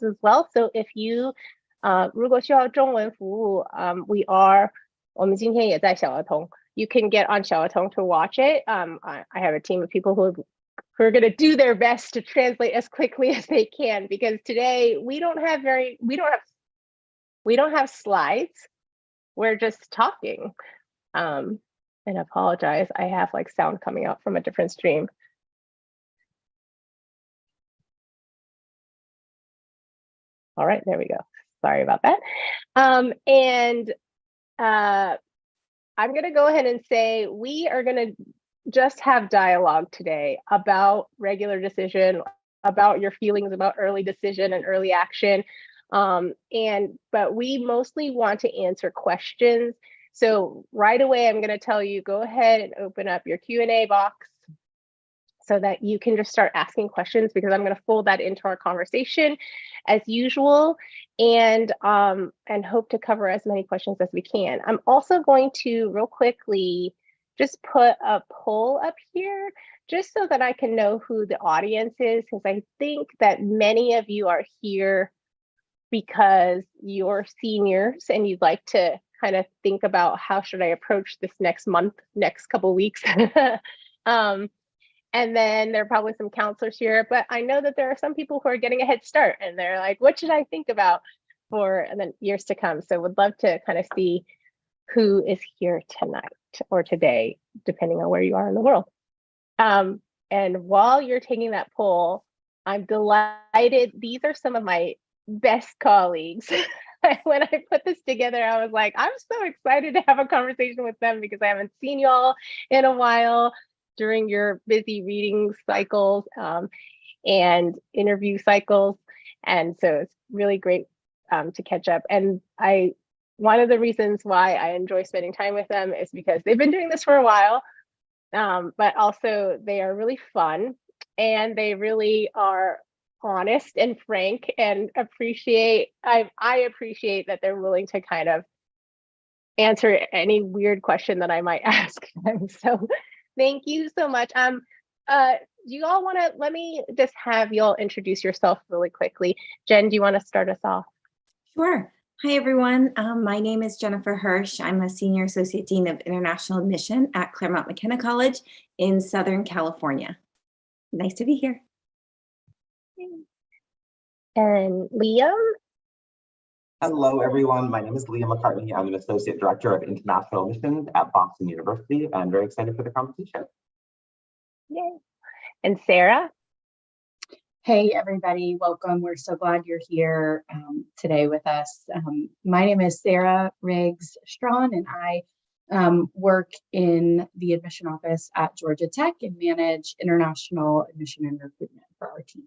as well. So if you 如果需要中文服务 我们今天也在小儿童 you can get on 小儿童 to watch it. I have a team of people who are going to do their best to translate as quickly as they can, because today we don't have slides. We're just talking. And I apologize, I have like sound coming out from a different stream. All right, there we go. Sorry about that. I'm going to go ahead and say we are going to just have dialogue today about regular decision, about your feelings about early decision and early action. But we mostly want to answer questions. So right away, I'm going to tell you, go ahead and open up your Q&A box so that you can just start asking questions, because I'm going to fold that into our conversation as usual, and hope to cover as many questions as we can. I'm also going to real quickly just put a poll up here just so that I can know who the audience is, because I think that many of you are here because you're seniors and you'd like to kind of think about how should I approach this next month, next couple weeks. And then there are probably some counselors here, but I know that there are some people who are getting a head start and they're like, what should I think about for the years to come? So would love to kind of see who is here tonight or today, depending on where you are in the world. And while you're taking that poll, I'm delighted. These are some of my best colleagues. When I put this together, I was like, I'm so excited to have a conversation with them because I haven't seen y'all in a while during your busy reading cycles and interview cycles. And so it's really great to catch up. And one of the reasons why I enjoy spending time with them is because they've been doing this for a while, but also they are really fun and they really are honest and frank, and I appreciate that they're willing to kind of answer any weird question that I might ask them. So thank you so much. Do you all want to, let me just have you all introduce yourself really quickly. Jen, do you want to start us off? Sure. Hi, everyone. My name is Jennifer Hirsch. I'm a Senior Associate Dean of International Admission at Claremont McKenna College in Southern California. Nice to be here. And Liam? Hello, everyone. My name is Liam McCartney. I'm an Associate Director of International Admissions at Boston University. I'm very excited for the conversation. Yay. And Sarah? Hey, everybody. Welcome. We're so glad you're here today with us. My name is Sarah Riggs-Strawn, and I work in the admission office at Georgia Tech and manage international admission and recruitment for our team.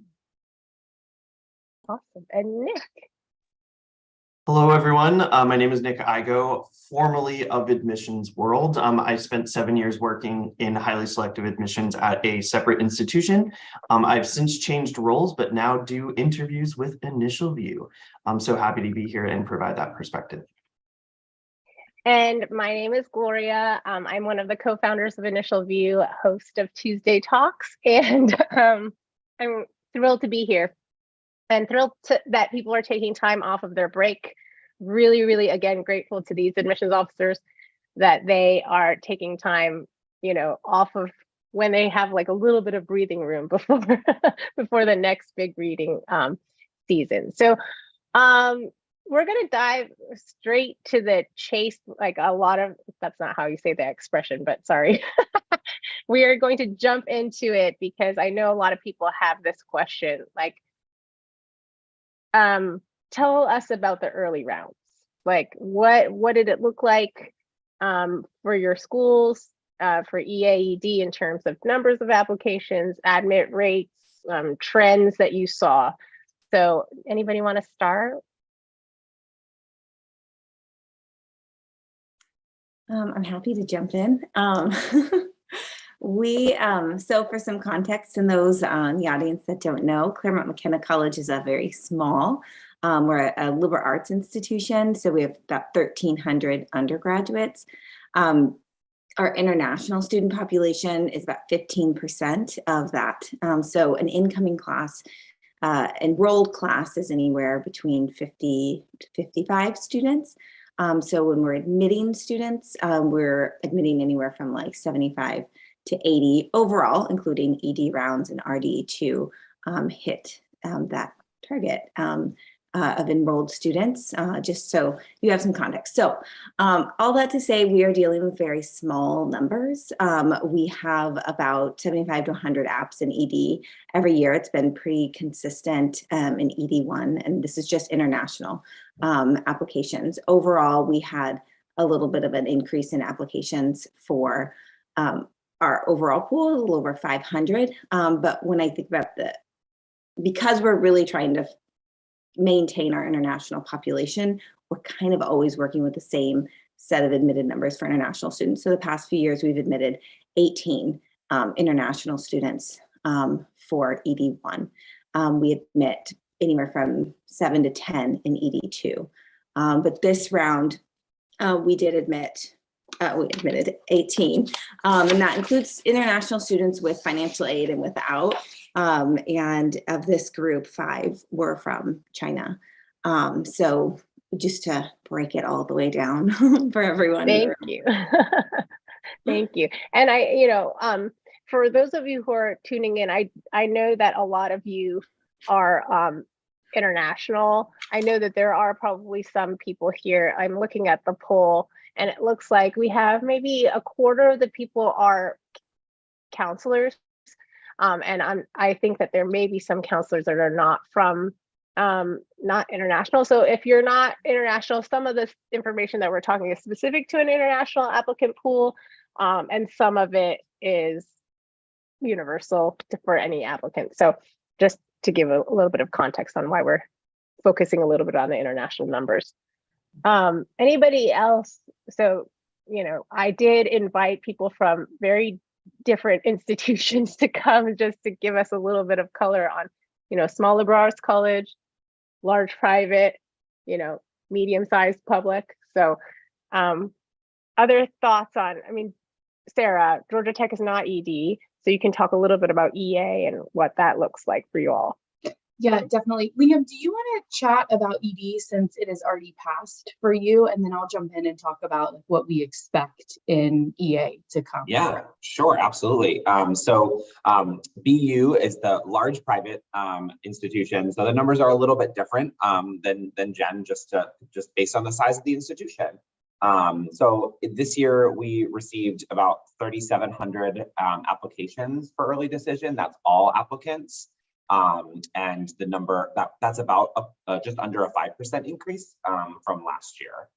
Awesome. And Nick? Hello, everyone. My name is Nick Igo, formerly of Admissions World. I spent 7 years working in highly selective admissions at a separate institution. I've since changed roles, but now do interviews with InitialView. I'm so happy to be here and provide that perspective. And my name is Gloria. I'm one of the co-founders of InitialView, host of Tuesday Talks, and I'm thrilled to be here. And thrilled that people are taking time off of their break. Really, really, again, grateful to these admissions officers that they are taking time, off of when they have like a little bit of breathing room before before the next big reading season. So we're going to dive straight to the chase, like a lot of, that's not how you say the expression, but sorry. We are going to jump into it because I know a lot of people have this question, like, tell us about the early rounds. Like what did it look like for your schools, for EAED in terms of numbers of applications, admit rates, trends that you saw? So anybody want to start? I'm happy to jump in. So for some context and those in the audience that don't know, Claremont McKenna College is a very small, we're a liberal arts institution, so we have about 1,300 undergraduates. Our international student population is about 15% of that. So an incoming class enrolled class is anywhere between 50 to 55 students. So when we're admitting students, we're admitting anywhere from like 75 to 80 overall, including ED rounds and RD to hit that target of enrolled students, just so you have some context. So all that to say, we are dealing with very small numbers. We have about 75 to 100 apps in ED every year. It's been pretty consistent in ED1, and this is just international applications. Overall, we had a little bit of an increase in applications for our overall pool, a little over 500. But when I think about because we're really trying to maintain our international population, we're kind of always working with the same set of admitted numbers for international students. So the past few years, we've admitted 18 international students for ED1. We admit anywhere from 7 to 10 in ED2. But this round, we admitted 18, and that includes international students with financial aid and without. And of this group, 5 were from China. So just to break it all the way down for everyone. Thank you. Thank you. And for those of you who are tuning in, I know that a lot of you are international. I know that there are probably some people here. I'm looking at the poll, and it looks like we have maybe a quarter of the people are counselors. And I think that there may be some counselors that are not from, not international. So if you're not international, some of this information that we're talking is specific to an international applicant pool, and some of it is universal for any applicant. So just to give a little bit of context on why we're focusing a little bit on the international numbers. Anybody else? So, I did invite people from very different institutions to come just to give us a little bit of color on, small liberal arts college, large private, medium-sized public. So other thoughts on, Sarah, Georgia Tech is not ED, so you can talk a little bit about EA and what that looks like for you all. Yeah, definitely. Liam, do you want to chat about ED since it is already passed for you? And then I'll jump in and talk about what we expect in EA to come. Yeah, sure, absolutely. So BU is the large private institution. So the numbers are a little bit different than Jen, just based on the size of the institution. So this year we received about 3,700 applications for early decision. That's all applicants. And the number that's about just under a 5% increase from last year.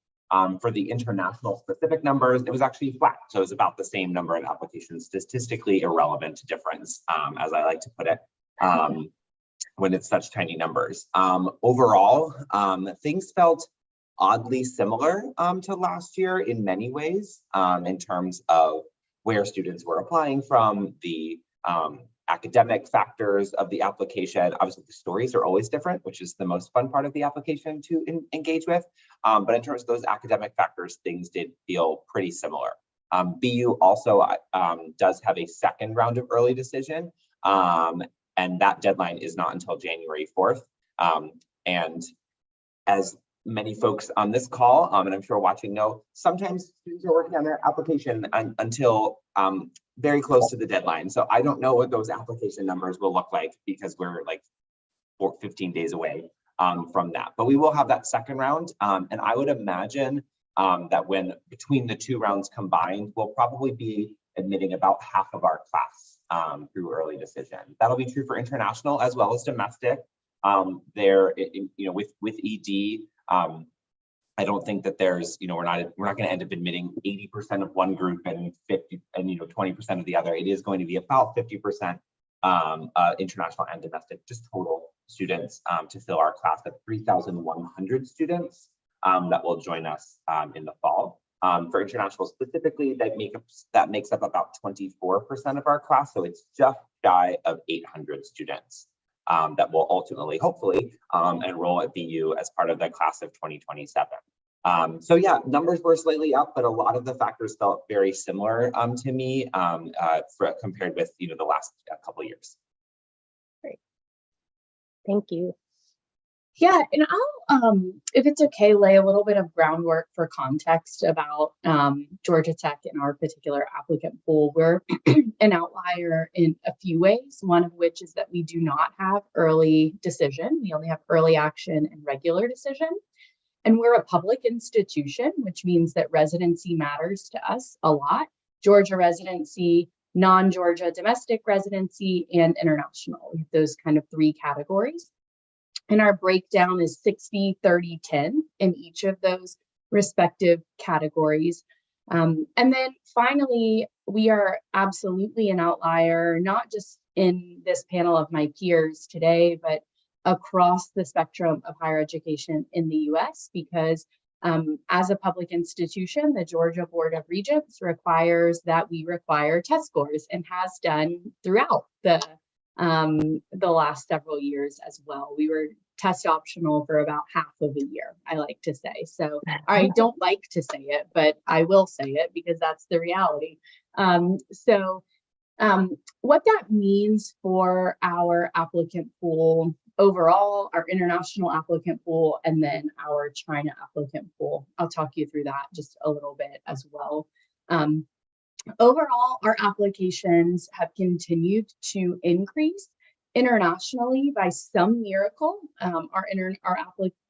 For the international specific numbers, it was actually flat. So it was about the same number of applications, statistically irrelevant difference, as I like to put it, when it's such tiny numbers. Overall, things felt oddly similar to last year in many ways, in terms of where students were applying from, the academic factors of the application. Obviously, the stories are always different, which is the most fun part of the application to engage with. But in terms of those academic factors, things did feel pretty similar. BU also does have a second round of early decision, and that deadline is not until January 4th. And as many folks on this call, and I'm sure watching know, sometimes students are working on their application until very close to the deadline. So I don't know what those application numbers will look like because we're like 15 days away from that. But we will have that second round. And I would imagine that when between the 2 rounds combined, we'll probably be admitting about half of our class through early decision. That'll be true for international as well as domestic. With ED, I don't think that there's, we're not going to end up admitting 80% of one group and 20% of the other. It is going to be about 50% international and domestic, just total students to fill our class of 3,100 students that will join us in the fall. For international specifically, that makes up about 24% of our class, so it's just shy of 800 students that will ultimately, hopefully, enroll at BU as part of the class of 2027. So yeah, numbers were slightly up, but a lot of the factors felt very similar to me compared with the last couple of years. Great. Thank you. Yeah, and I'll, if it's okay, lay a little bit of groundwork for context about Georgia Tech and our particular applicant pool. We're an outlier in a few ways, one of which is that we do not have early decision. We only have early action and regular decision. And we're a public institution, which means that residency matters to us a lot. Georgia residency, non-Georgia domestic residency, and international. We have those kind of three categories. And our breakdown is 60, 30, 10 in each of those respective categories. And then finally, we are absolutely an outlier, not just in this panel of my peers today, but across the spectrum of higher education in the US, because as a public institution, the Georgia Board of Regents requires that we require test scores and has done throughout the last several years as well. We were test optional for about half of a year, I like to say. So I don't like to say it, but I will say it because that's the reality. What that means for our applicant pool overall, our international applicant pool, and then our China applicant pool, I'll talk you through that just a little bit as well. Overall, our applications have continued to increase internationally by some miracle. Our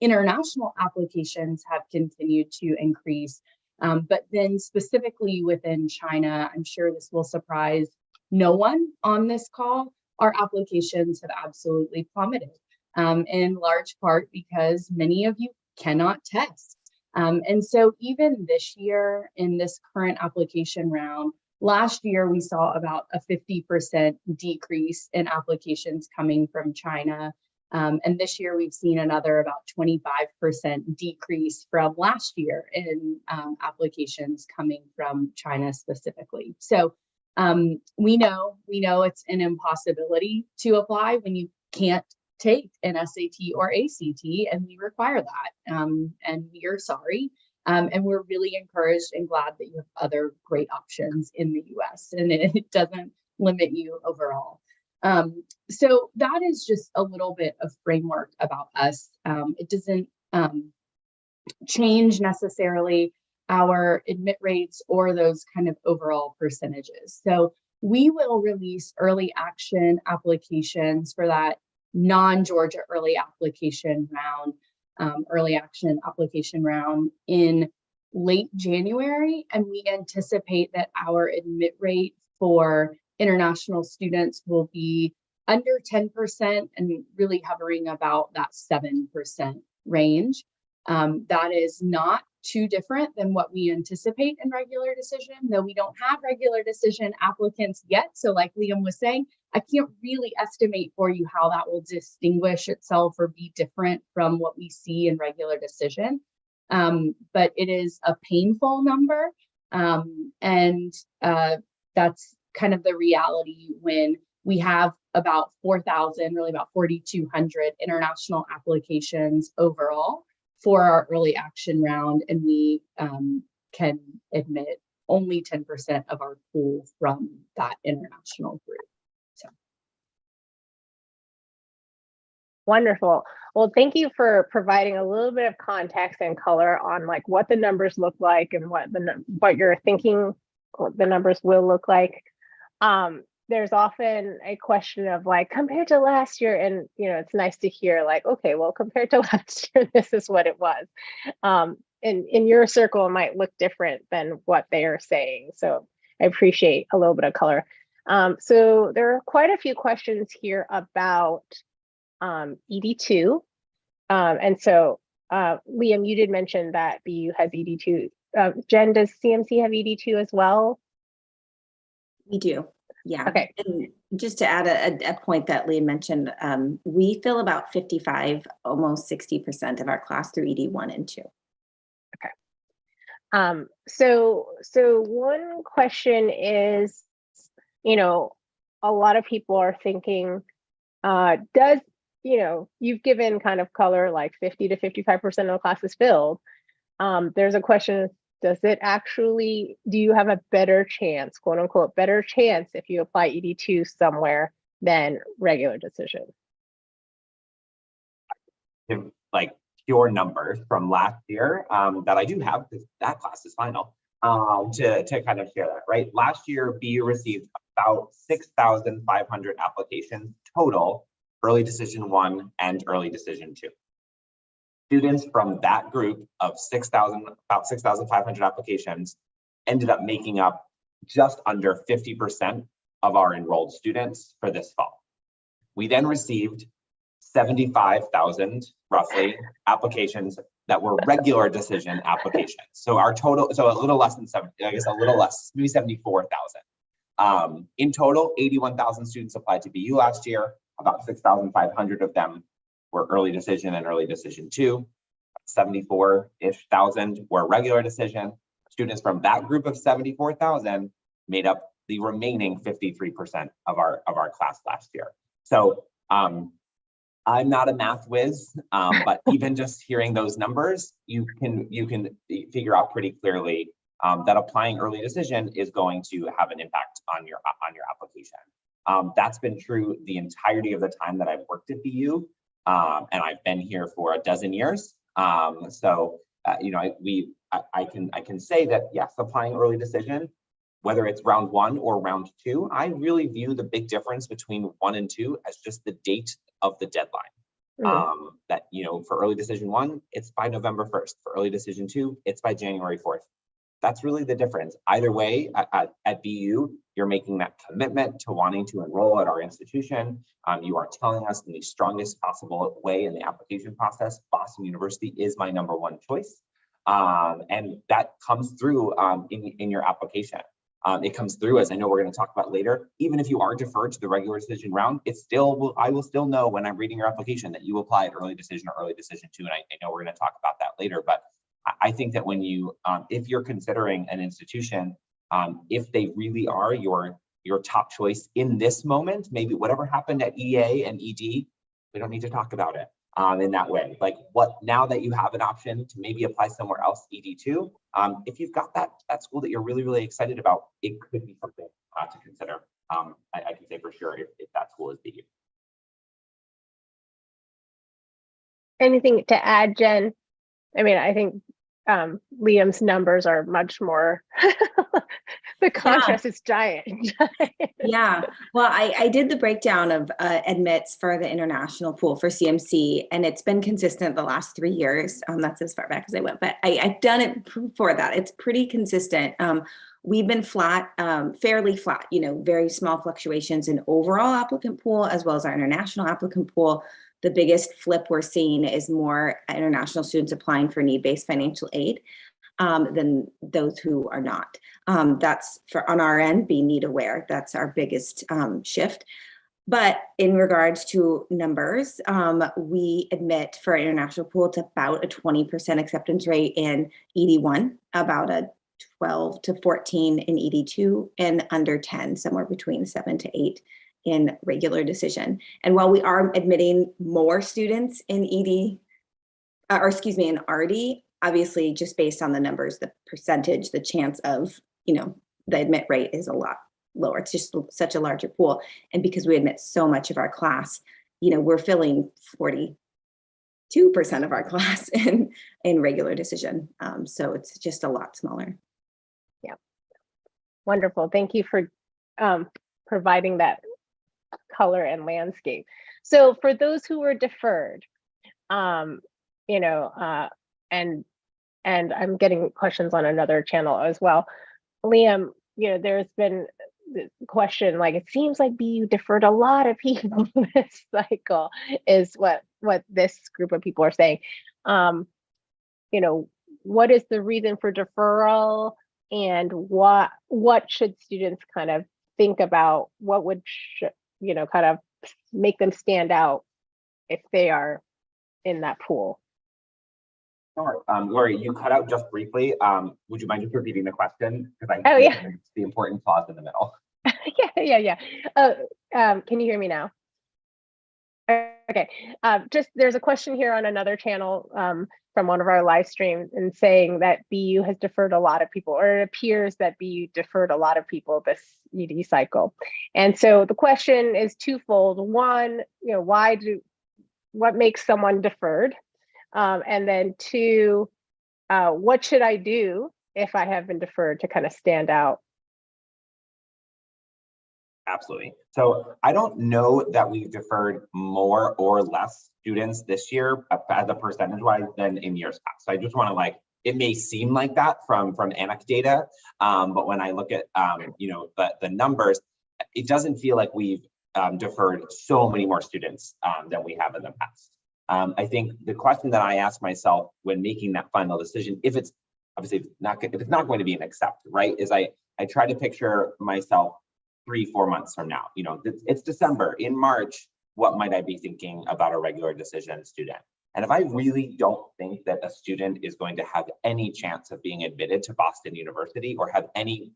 international applications have continued to increase, but then specifically within China, I'm sure this will surprise no one on this call, our applications have absolutely plummeted, in large part because many of you cannot test. And so even this year in this current application round, last year we saw about a 50% decrease in applications coming from China. And this year we've seen another about 25% decrease from last year in applications coming from China specifically. So we know it's an impossibility to apply when you can't take an SAT or ACT, and we require that, and we are sorry, and we're really encouraged and glad that you have other great options in the US, and it doesn't limit you overall. So that is just a little bit of framework about us. It doesn't change necessarily our admit rates or those kind of overall percentages. So we will release early action applications for that non-Georgia early application round, early action application round in late January. And we anticipate that our admit rate for international students will be under 10% and really hovering about that 7% range. That is not too different than what we anticipate in regular decision, though we don't have regular decision applicants yet. So like Liam was saying, I can't really estimate for you how that will distinguish itself or be different from what we see in regular decision. But it is a painful number. And that's kind of the reality when we have about 4,000, really about 4,200 international applications overall for our early action round, and we can admit only 10% of our pool from that international group. So. Wonderful. Well, thank you for providing a little bit of context and color on like what the numbers look like and what you're thinking the numbers will look like. There's often a question of like compared to last year, and it's nice to hear like, okay, well, compared to last year, this is what it was. In your circle, it might look different than what they are saying. So I appreciate a little bit of color. So there are quite a few questions here about ED2. And so Liam, you did mention that BU has ED2. Jen, does CMC have ED2 as well? We do. Yeah. Okay. And just to add a point that Liam mentioned, we fill about 55, almost 60% of our class through ED1 and 2. Okay. So one question is, a lot of people are thinking, you've given kind of color like 50 to 55% of the class is filled. There's a question, do you have a better chance, quote unquote, better chance if you apply ED2 somewhere than regular decision? give like pure numbers from last year that I do have because that class is final to kind of share that, right? Last year, BU received about 6,500 applications total, early decision 1 and early decision 2. Students from that group of about 6,500 applications ended up making up just under 50% of our enrolled students for this fall. We then received 75,000 roughly applications that were regular decision applications. So our total, so a little less than 70, I guess a little less, maybe 74,000. In total, 81,000 students applied to BU last year. About 6,500 of them were early decision and early decision 2. 74-ish thousand were regular decision. Students from that group of 74,000 made up the remaining 53% of our class last year. So I'm not a math whiz, but even just hearing those numbers, you can figure out pretty clearly that applying early decision is going to have an impact on your application. That's been true the entirety of the time that I've worked at BU, and I've been here for a dozen years. So you know, I can say that yes, applying early decision, whether it's round 1 or round 2, I really view the big difference between 1 and 2 as just the date of the deadline. That, you know, for early decision 1, it's by November 1st. For early decision 2, it's by January 4th. That's really the difference. Either way, at BU, you're making that commitment to wanting to enroll at our institution. You are telling us in the strongest possible way in the application process, Boston University is my #1 choice. And that comes through in your application. It comes through, as I know we're going to talk about later. Even if you are deferred to the regular decision round, it's still, I will still know when I'm reading your application that you applied early decision or early decision 2. And I know we're going to talk about that later, but I think that when you, if you're considering an institution, if they really are your top choice in this moment, maybe whatever happened at EA and ED, we don't need to talk about it in that way. Like what, now that you have an option to maybe apply somewhere else, ED2, if you've got that school that you're really, really excited about, it could be something to consider. I can say for sure if that school is BU. Anything to add, Jen? I mean, I think Liam's numbers are much more, the contrast is giant. Yeah, well, I did the breakdown of admits for the international pool for CMC, and it's been consistent the last 3 years. That's as far back as I went, but I've done it before that. It's pretty consistent. We've been flat, fairly flat, you know, very small fluctuations in overall applicant pool as well as our international applicant pool. The biggest flip we're seeing is more international students applying for need-based financial aid than those who are not. That's for on our end, be need aware. That's our biggest shift. But in regards to numbers, we admit for our international pool to about a 20% acceptance rate in ED1, about a 12 to 14 in ED2, and under 10, somewhere between 7 to 8 in regular decision. And while we are admitting more students in ED, in RD, obviously just based on the numbers, the percentage, the chance of, you know, the admit rate is a lot lower. It's just such a larger pool. And because we admit so much of our class, you know, we're filling 42% of our class in regular decision. So it's just a lot smaller. Yeah. Wonderful. Thank you for providing that color and landscape. So for those who were deferred, you know, and I'm getting questions on another channel as well. Liam, you know, there's been the question, like, it seems like BU deferred a lot of people this cycle, is what this group of people are saying. You know, what is the reason for deferral, and what should students kind of think about? What would, you know, kind of make them stand out if they are in that pool? Sure. Lori, you cut out just briefly. Would you mind just repeating the question? Because it's the important pause in the middle. Yeah. Can you hear me now? Okay. Just there's a question here on another channel from one of our live streams, and saying that BU has deferred a lot of people, or it appears that BU deferred a lot of people this ED cycle. And so the question is twofold. One, you know, what makes someone deferred? And then 2, what should I do if I have been deferred to kind of stand out? Absolutely. So I don't know that we've deferred more or less students this year as a percentage wise than in years past. So I just want to it may seem like that from ANAC data, but when I look at the numbers, it doesn't feel like we've deferred so many more students than we have in the past. I think the question that I ask myself when making that final decision, if it's not going to be an accept, right, is I try to picture myself 3-4 months from now. It's December. In March, what might I be thinking about a regular decision student? And if I really don't think that a student is going to have any chance of being admitted to Boston University or have any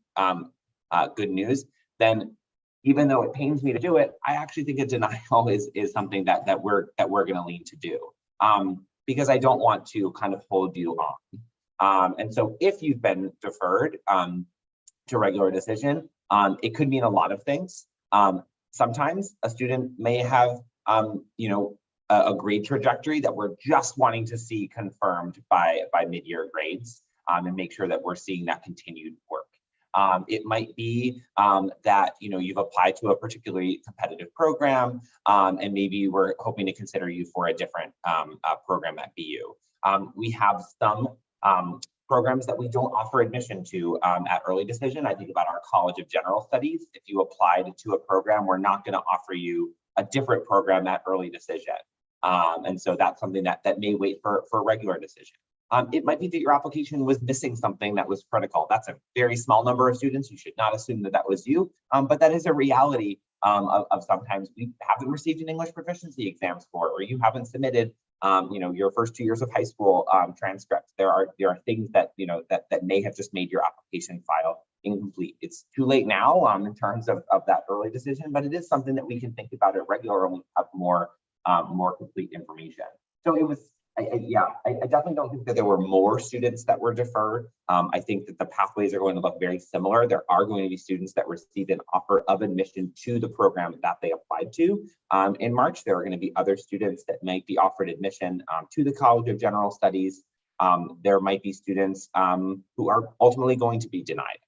good news, then even though it pains me to do it, I actually think a denial is something that we're going to lean to do, because I don't want to kind of hold you on. And so if you've been deferred to regular decision, it could mean a lot of things. Sometimes a student may have, a grade trajectory that we're just wanting to see confirmed by mid-year grades, and make sure that we're seeing that continued work. It might be that you've applied to a particularly competitive program, and maybe we're hoping to consider you for a different program at BU. We have some programs that we don't offer admission to at early decision. I think about our College of General Studies. If you applied to a program, we're not going to offer you a different program at early decision. And so that's something that may wait for regular decision. It might be that your application was missing something that was critical. That's a very small number of students. You should not assume that was you, but that is a reality of sometimes we haven't received an English proficiency exam score, or you haven't submitted your first 2 years of high school transcripts. There are things that that may have just made your application file incomplete. It's too late now in terms of that early decision, but it is something that we can think about it regularly when we have more complete information. So it was, I definitely don't think that there were more students that were deferred. I think that the pathways are going to look very similar. There are going to be students that received an offer of admission to the program that they applied to in March. There are going to be other students that might be offered admission to the College of General Studies. There might be students who are ultimately going to be denied.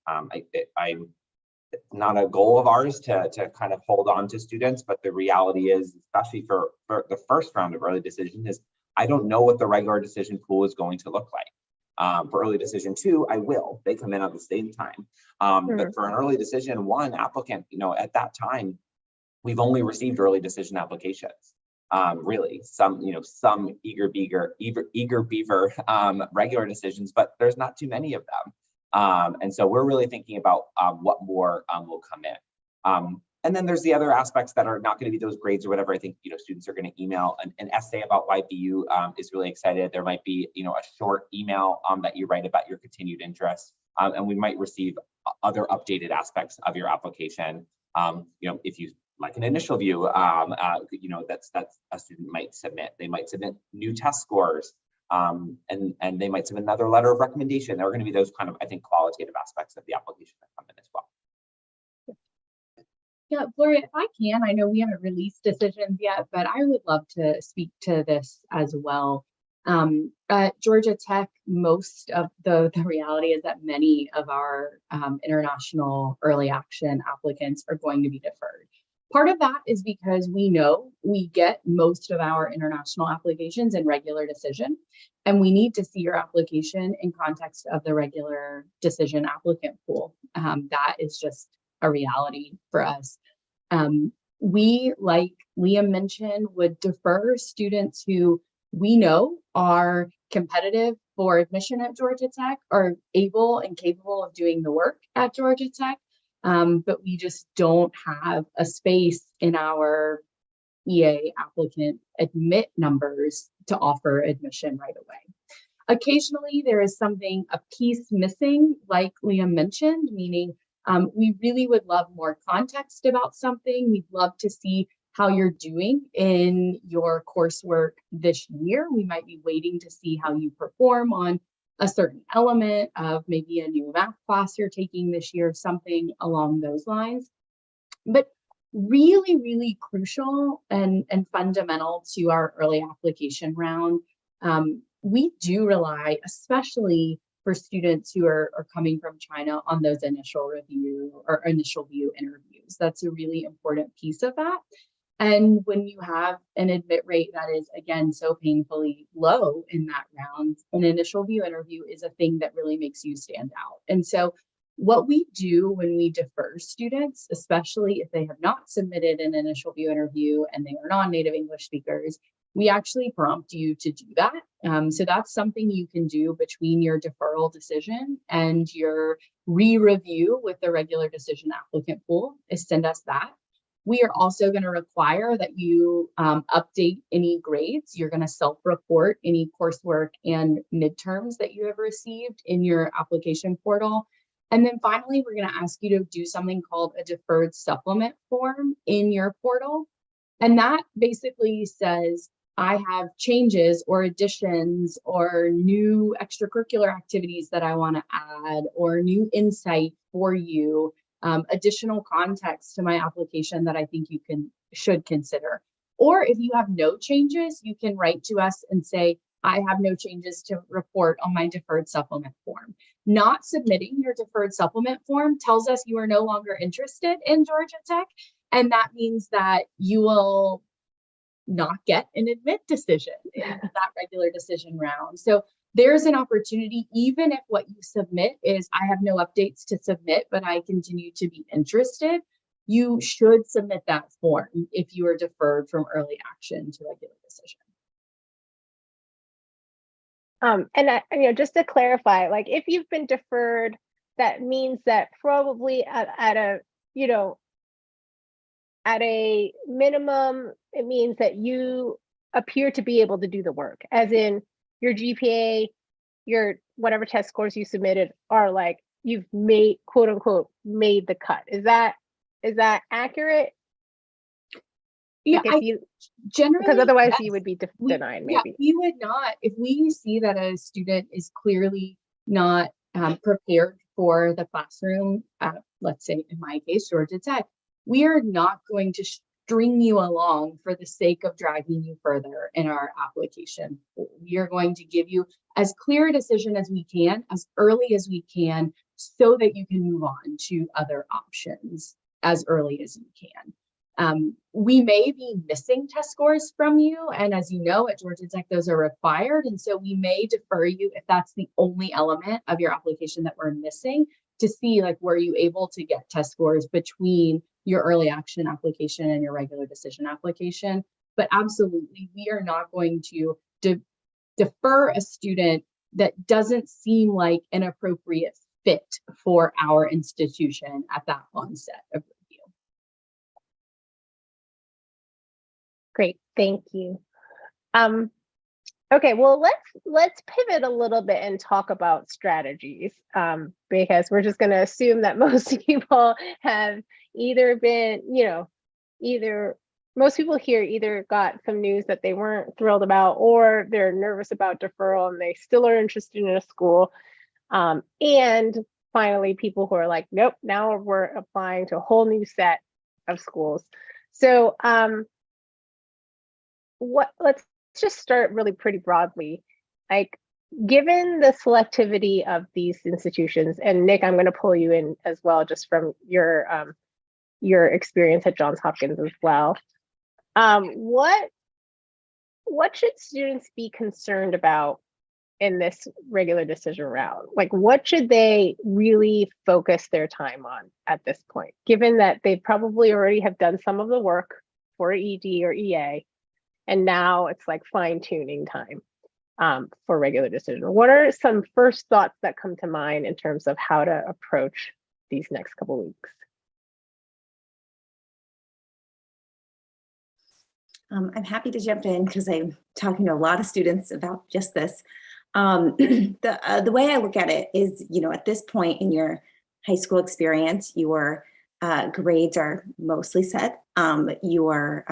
It's not a goal of ours to kind of hold on to students, but the reality is, especially for the first round of early decision, is I don't know what the regular decision pool is going to look like. For early decision 2, I will. They come in at the same time. But for an early decision 1 applicant, at that time, we've only received early decision applications. Really, some eager beaver regular decisions, but there's not too many of them. And so we're really thinking about what more will come in. And then there's the other aspects that are not going to be those grades or whatever. I think students are going to email an essay about why BU is really excited. There might be a short email that you write about your continued interest, and we might receive other updated aspects of your application. If you like an initial view, that's a student might submit. They might submit new test scores. And they might submit another letter of recommendation. There are going to be those kind of, I think, qualitative aspects of the application that come in as well. Yeah, Gloria, if I can, I know we haven't released decisions yet, but I would love to speak to this as well. At Georgia Tech, most of the reality is that many of our international early action applicants are going to be deferred. Part of that is because we know we get most of our international applications in regular decision, and we need to see your application in context of the regular decision applicant pool. That is just a reality for us. We, like Liam mentioned, would defer students who we know are competitive for admission at Georgia Tech, are able and capable of doing the work at Georgia Tech. But we just don't have a space in our EA applicant admit numbers to offer admission right away. Occasionally, there is a piece missing, like Liam mentioned, meaning we really would love more context about something. We'd love to see how you're doing in your coursework this year. We might be waiting to see how you perform on a certain element of maybe a new math class you're taking this year, something along those lines. But really, really crucial and fundamental to our early application round We do rely, especially for students who are coming from China, on those initial review or initial view interviews. That's a really important piece of that. And when you have an admit rate that is, again, so painfully low in that round, an initial view interview is a thing that really makes you stand out. And so what we do when we defer students, especially if they have not submitted an initial view interview and they are non-native English speakers, we actually prompt you to do that. So that's something you can do between your deferral decision and your re-review with the regular decision applicant pool, is send us that. We are also going to require that you update any grades. You're going to self-report any coursework and midterms that you have received in your application portal. And then finally, we're going to ask you to do something called a deferred supplement form in your portal. And that basically says, I have changes or additions or new extracurricular activities that I want to add, or new insight for you, additional context to my application that I think you should consider. Or if you have no changes, you can write to us and say, I have no changes to report on my deferred supplement form. Not submitting your deferred supplement form tells us you are no longer interested in Georgia Tech, and that means that you will not get an admit decision in that regular decision round. So there's an opportunity, even if what you submit is, I have no updates to submit, but I continue to be interested, you should submit that form if you are deferred from early action to regular decision. And just to clarify, like if you've been deferred, that means that probably at a minimum, it means that you appear to be able to do the work, as in your GPA, your whatever test scores you submitted are like, you've made, quote unquote, made the cut. Is that accurate? Yeah, like generally, because otherwise yes, you would be denied maybe. Yeah, we would not. If we see that a student is clearly not prepared for the classroom, let's say in my case, Georgia Tech, we are not going to string you along for the sake of dragging you further in our application. We are going to give you as clear a decision as we can, as early as we can, so that you can move on to other options as early as you can. We may be missing test scores from you, and as you know, at Georgia Tech, those are required, and so we may defer you if that's the only element of your application that we're missing, to see like, were you able to get test scores between your early action application and your regular decision application. But absolutely, we are not going to defer a student that doesn't seem like an appropriate fit for our institution at that onset of review. Great, thank you. Okay, well, let's pivot a little bit and talk about strategies, because we're just going to assume that most people have either been, most people here either got some news that they weren't thrilled about, or they're nervous about deferral and they still are interested in a school. And finally, people who are like, nope, now we're applying to a whole new set of schools. So let's just start really pretty broadly. Like, given the selectivity of these institutions, and Nick, I'm going to pull you in as well, just from your experience at Johns Hopkins as well. What should students be concerned about in this regular decision round? Like, what should they really focus their time on at this point, given that they probably already have done some of the work for ED or EA, and now it's like fine-tuning time for regular decision? What are some first thoughts that come to mind in terms of how to approach these next couple of weeks? I'm happy to jump in because I'm talking to a lot of students about just this. The way I look at it is, at this point in your high school experience, your grades are mostly set. Your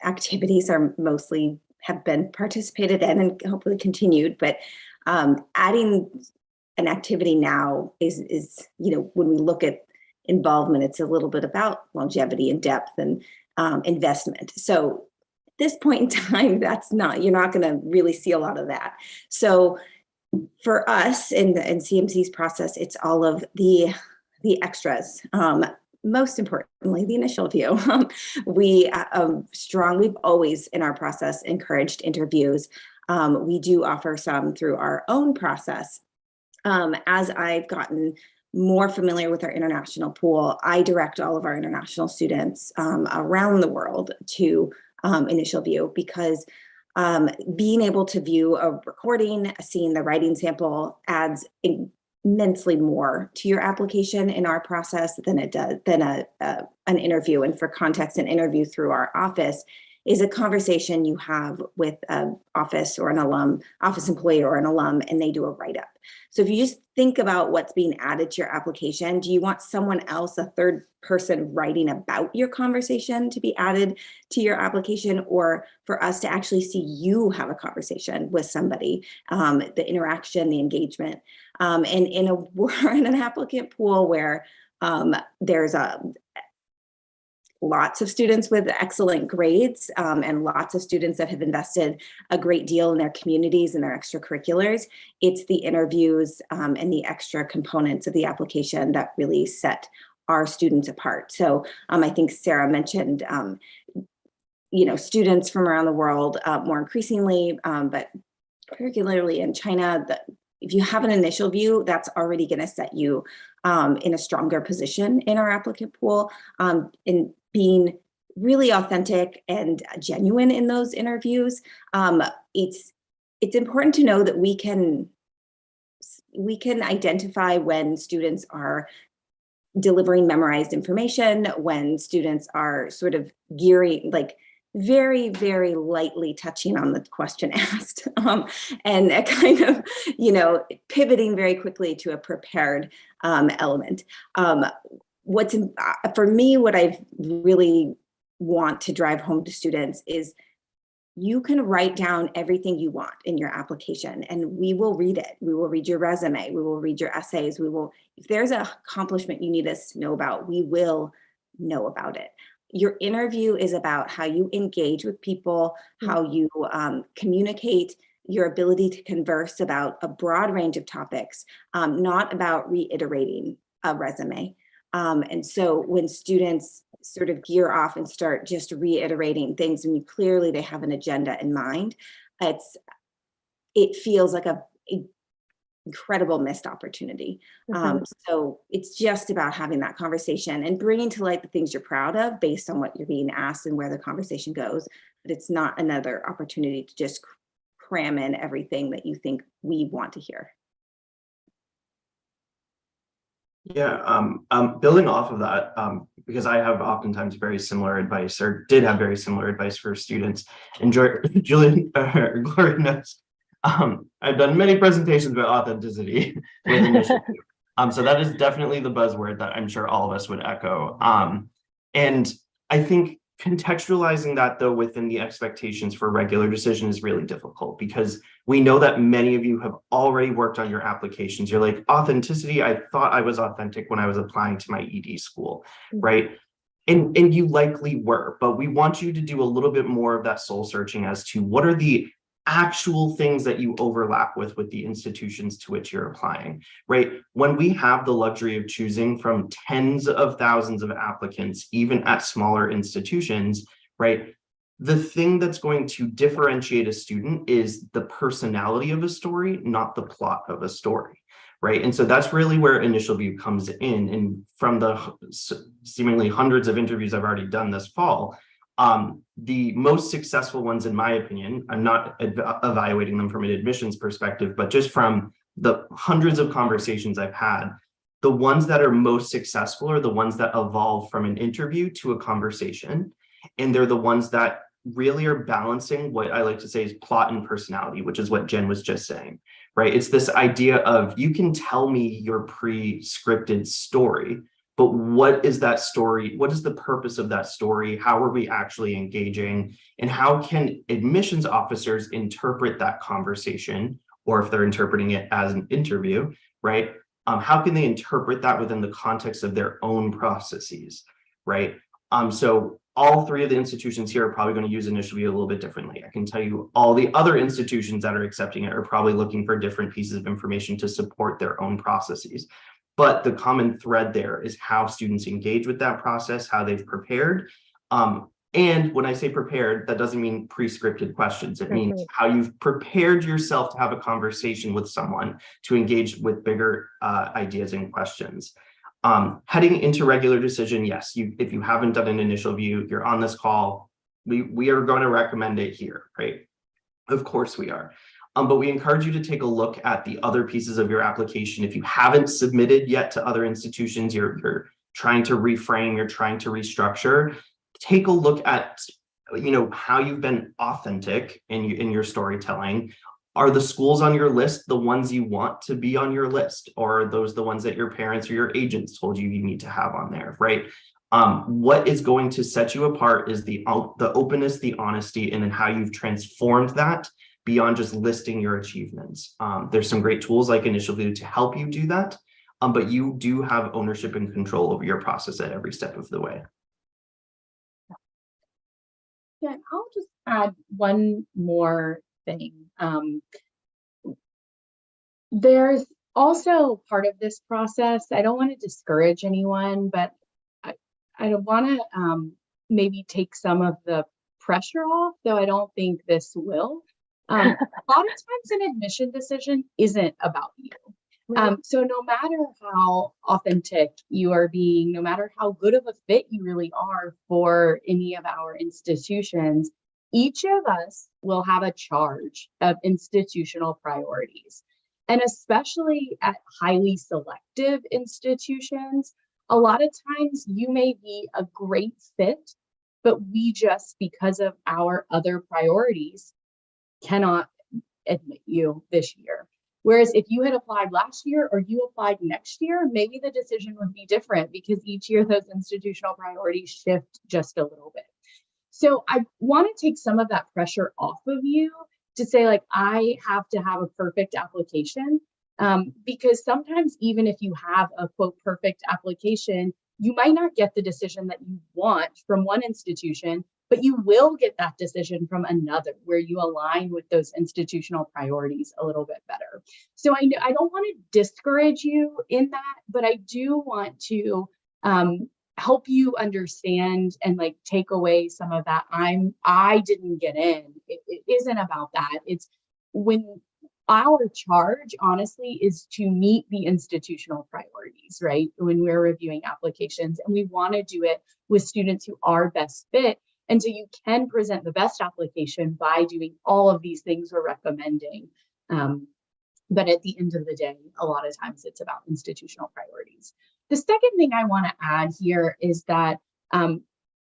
activities are mostly have been participated in and hopefully continued, but adding an activity now is when we look at involvement, it's a little bit about longevity and depth and investment. So this point in time, you're not going to really see a lot of that. So for us in CMC's process, it's all of the extras. Most importantly, the initial view. We've always in our process encouraged interviews. We do offer some through our own process. As I've gotten more familiar with our international pool, I direct all of our international students around the world to InitialView, because being able to view a recording, seeing the writing sample adds immensely more to your application in our process than it does an interview. And for context, an interview through our office is a conversation you have with an office employee or an alum, and they do a write-up. So if you just think about what's being added to your application, do you want someone else, a third person, writing about your conversation to be added to your application, or for us to actually see you have a conversation with somebody, the interaction, the engagement, and we're in an applicant pool where there's lots of students with excellent grades and lots of students that have invested a great deal in their communities and their extracurriculars. It's the interviews and the extra components of the application that really set our students apart. So I think Sarah mentioned, students from around the world more increasingly, but particularly in China, if you have an initial view, that's already going to set you in a stronger position in our applicant pool. In being really authentic and genuine in those interviews, it's important to know that we can identify when students are delivering memorized information, when students are sort of gearing, like very, very lightly touching on the question asked, and a kind of, pivoting very quickly to a prepared element. For me, what I really want to drive home to students is you can write down everything you want in your application, and we will read it. We will read your resume. We will read your essays. If there's an accomplishment you need us to know about, we will know about it. Your interview is about how you engage with people, how you communicate, your ability to converse about a broad range of topics, not about reiterating a resume. And so when students sort of gear off and start just reiterating things, and clearly they have an agenda in mind, it feels like a incredible missed opportunity. So it's just about having that conversation and bringing to light the things you're proud of based on what you're being asked and where the conversation goes. But it's not another opportunity to just cram in everything that you think we want to hear. Yeah, building off of that, because I have oftentimes very similar advice, or did have very similar advice for students. And Julian, Gloria knows, I've done many presentations about authenticity with InitialView. So that is definitely the buzzword that I'm sure all of us would echo. And I think contextualizing that, though, within the expectations for regular decision is really difficult, because we know that many of you have already worked on your applications. You're like, authenticity, I thought I was authentic when I was applying to my ED school, right? And you likely were, but we want you to do a little bit more of that soul searching as to what are the actual things that you overlap with the institutions to which you're applying, right? When we have the luxury of choosing from tens of thousands of applicants, even at smaller institutions, right? The thing that's going to differentiate a student is the personality of a story, not the plot of a story, right? And so that's really where InitialView comes in. And from the seemingly hundreds of interviews I've already done this fall, the most successful ones, in my opinion, I'm not evaluating them from an admissions perspective, but just from the hundreds of conversations I've had, the ones that are most successful are the ones that evolve from an interview to a conversation. And they're the ones that really are balancing what I like to say is plot and personality, which is what Jen was just saying, right? It's this idea of, you can tell me your pre-scripted story, but what is that story? What is the purpose of that story? How are we actually engaging? And how can admissions officers interpret that conversation, or if they're interpreting it as an interview, right? How can they interpret that within the context of their own processes, right? So all three of the institutions here are probably going to use InitialView a little bit differently. I can tell you all the other institutions that are accepting it are probably looking for different pieces of information to support their own processes. But the common thread there is how students engage with that process, how they've prepared. And when I say prepared, that doesn't mean pre-scripted questions. It means how you've prepared yourself to have a conversation with someone to engage with bigger ideas and questions. Heading into regular decision, yes, if you haven't done an InitialView, you're on this call, we are going to recommend it here, right? Of course we are. But we encourage you to take a look at the other pieces of your application. If you haven't submitted yet to other institutions, you're trying to reframe, you're trying to restructure, take a look at, how you've been authentic in your storytelling. Are the schools on your list the ones you want to be on your list, or are those the ones that your parents or your agents told you need to have on there, right? What is going to set you apart is the openness, the honesty, and then how you've transformed that beyond just listing your achievements. There's some great tools like InitialView to help you do that, but you do have ownership and control over your process at every step of the way. Yeah, I'll just add one more thing. There's also part of this process, I don't want to discourage anyone, but I want to maybe take some of the pressure off, though I don't think this will. A lot of times an admission decision isn't about you. So no matter how authentic you are being, no matter how good of a fit you really are for any of our institutions, each of us will have a charge of institutional priorities. And especially at highly selective institutions, a lot of times you may be a great fit, but we just, because of our other priorities, cannot admit you this year. Whereas if you had applied last year or you applied next year, maybe the decision would be different because each year those institutional priorities shift just a little bit. So I want to take some of that pressure off of you to say, like, I have to have a perfect application, because sometimes even if you have a quote perfect application, you might not get the decision that you want from one institution, but you will get that decision from another where you align with those institutional priorities a little bit better. So I don't want to discourage you in that, but I do want to help you understand and like take away some of that I didn't get in. It isn't about that. It's when our charge, honestly, is to meet the institutional priorities, right? When we're reviewing applications, and we want to do it with students who are best fit. And so you can present the best application by doing all of these things we're recommending. But at the end of the day, a lot of times it's about institutional priorities. The second thing I want to add here is that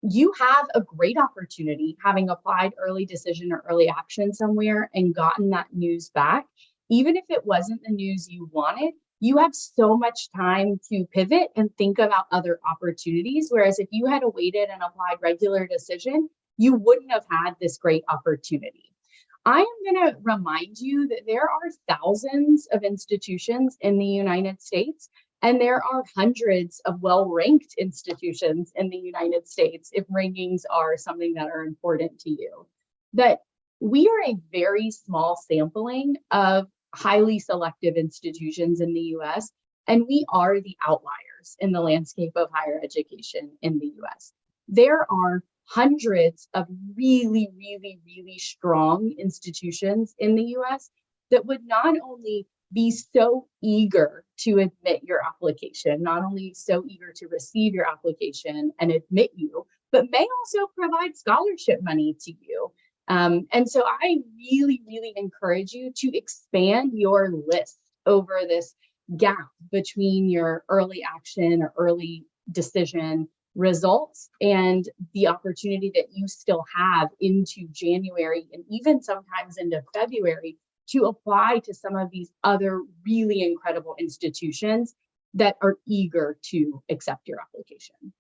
you have a great opportunity, having applied early decision or early action somewhere and gotten that news back. Even if it wasn't the news you wanted, you have so much time to pivot and think about other opportunities. Whereas if you had waited and applied regular decision, you wouldn't have had this great opportunity. I am going to remind you that there are thousands of institutions in the United States, and there are hundreds of well-ranked institutions in the United States, if rankings are something that are important to you. That we are a very small sampling of highly selective institutions in the US, and we are the outliers in the landscape of higher education in the US. There are hundreds of really, really, really strong institutions in the US that would not only be so eager to admit your application, not only so eager to receive your application and admit you, but may also provide scholarship money to you. And so I really, really encourage you to expand your list over this gap between your early action or early decision results and the opportunity that you still have into January and even sometimes into February to apply to some of these other really incredible institutions that are eager to accept your application.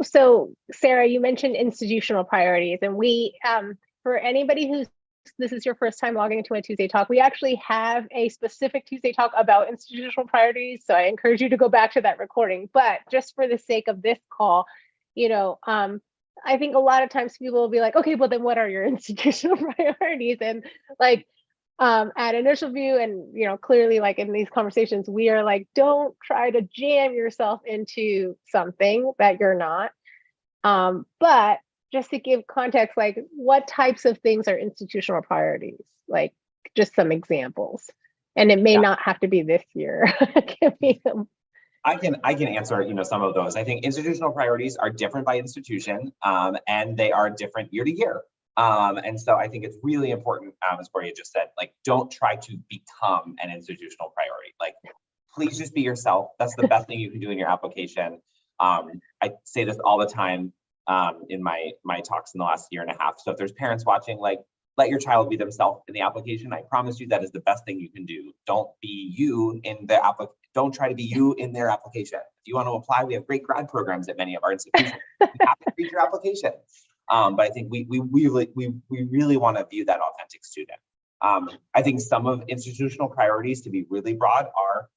So Sarah, you mentioned institutional priorities, and we, for anybody who's this is your first time logging into a Tuesday Talk, we actually have a specific Tuesday Talk about institutional priorities. So I encourage you to go back to that recording. But just for the sake of this call, I think a lot of times people will be like, okay, well then what are your institutional priorities? And like at InitialView and, clearly like in these conversations, we are like, don't try to jam yourself into something that you're not. But just to give context, like what types of things are institutional priorities? Like just some examples. And it may not have to be this year. It can be I can answer, some of those. I think institutional priorities are different by institution, and they are different year to year. And so I think it's really important, as Gloria just said, like, don't try to become an institutional priority. Like, please just be yourself. That's the best thing you can do in your application. I say this all the time in my talks in the last year and a half. So if there's parents watching, like, let your child be themselves in the application. I promise you that is the best thing you can do. Don't be you in the application. Don't try to be you in their application. If you want to apply, we have great grad programs at many of our institutions. You have to read your application. But I think we really want to view that authentic student. I think some of institutional priorities, to be really broad, are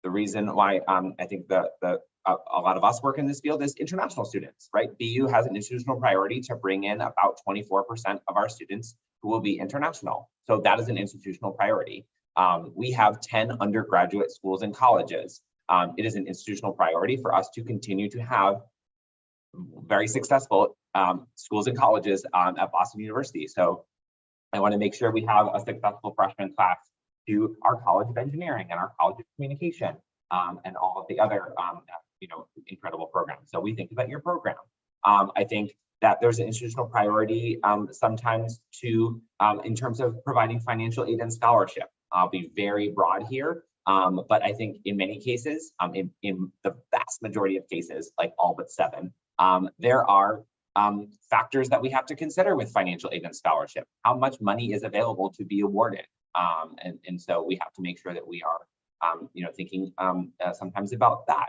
the reason why I think a lot of us work in this field is international students, right? BU has an institutional priority to bring in about 24% of our students who will be international. So that is an institutional priority. We have 10 undergraduate schools and colleges. It is an institutional priority for us to continue to have very successful schools and colleges at Boston University. So I want to make sure we have a successful freshman class to our College of Engineering and our College of Communication and all of the other incredible programs. So we think about your program. I think that there's an institutional priority sometimes to in terms of providing financial aid and scholarship. I'll be very broad here, but I think in many cases, in the vast majority of cases, like all but 7, there are factors that we have to consider with financial aid and scholarship. How much money is available to be awarded? And so we have to make sure that we are thinking sometimes about that.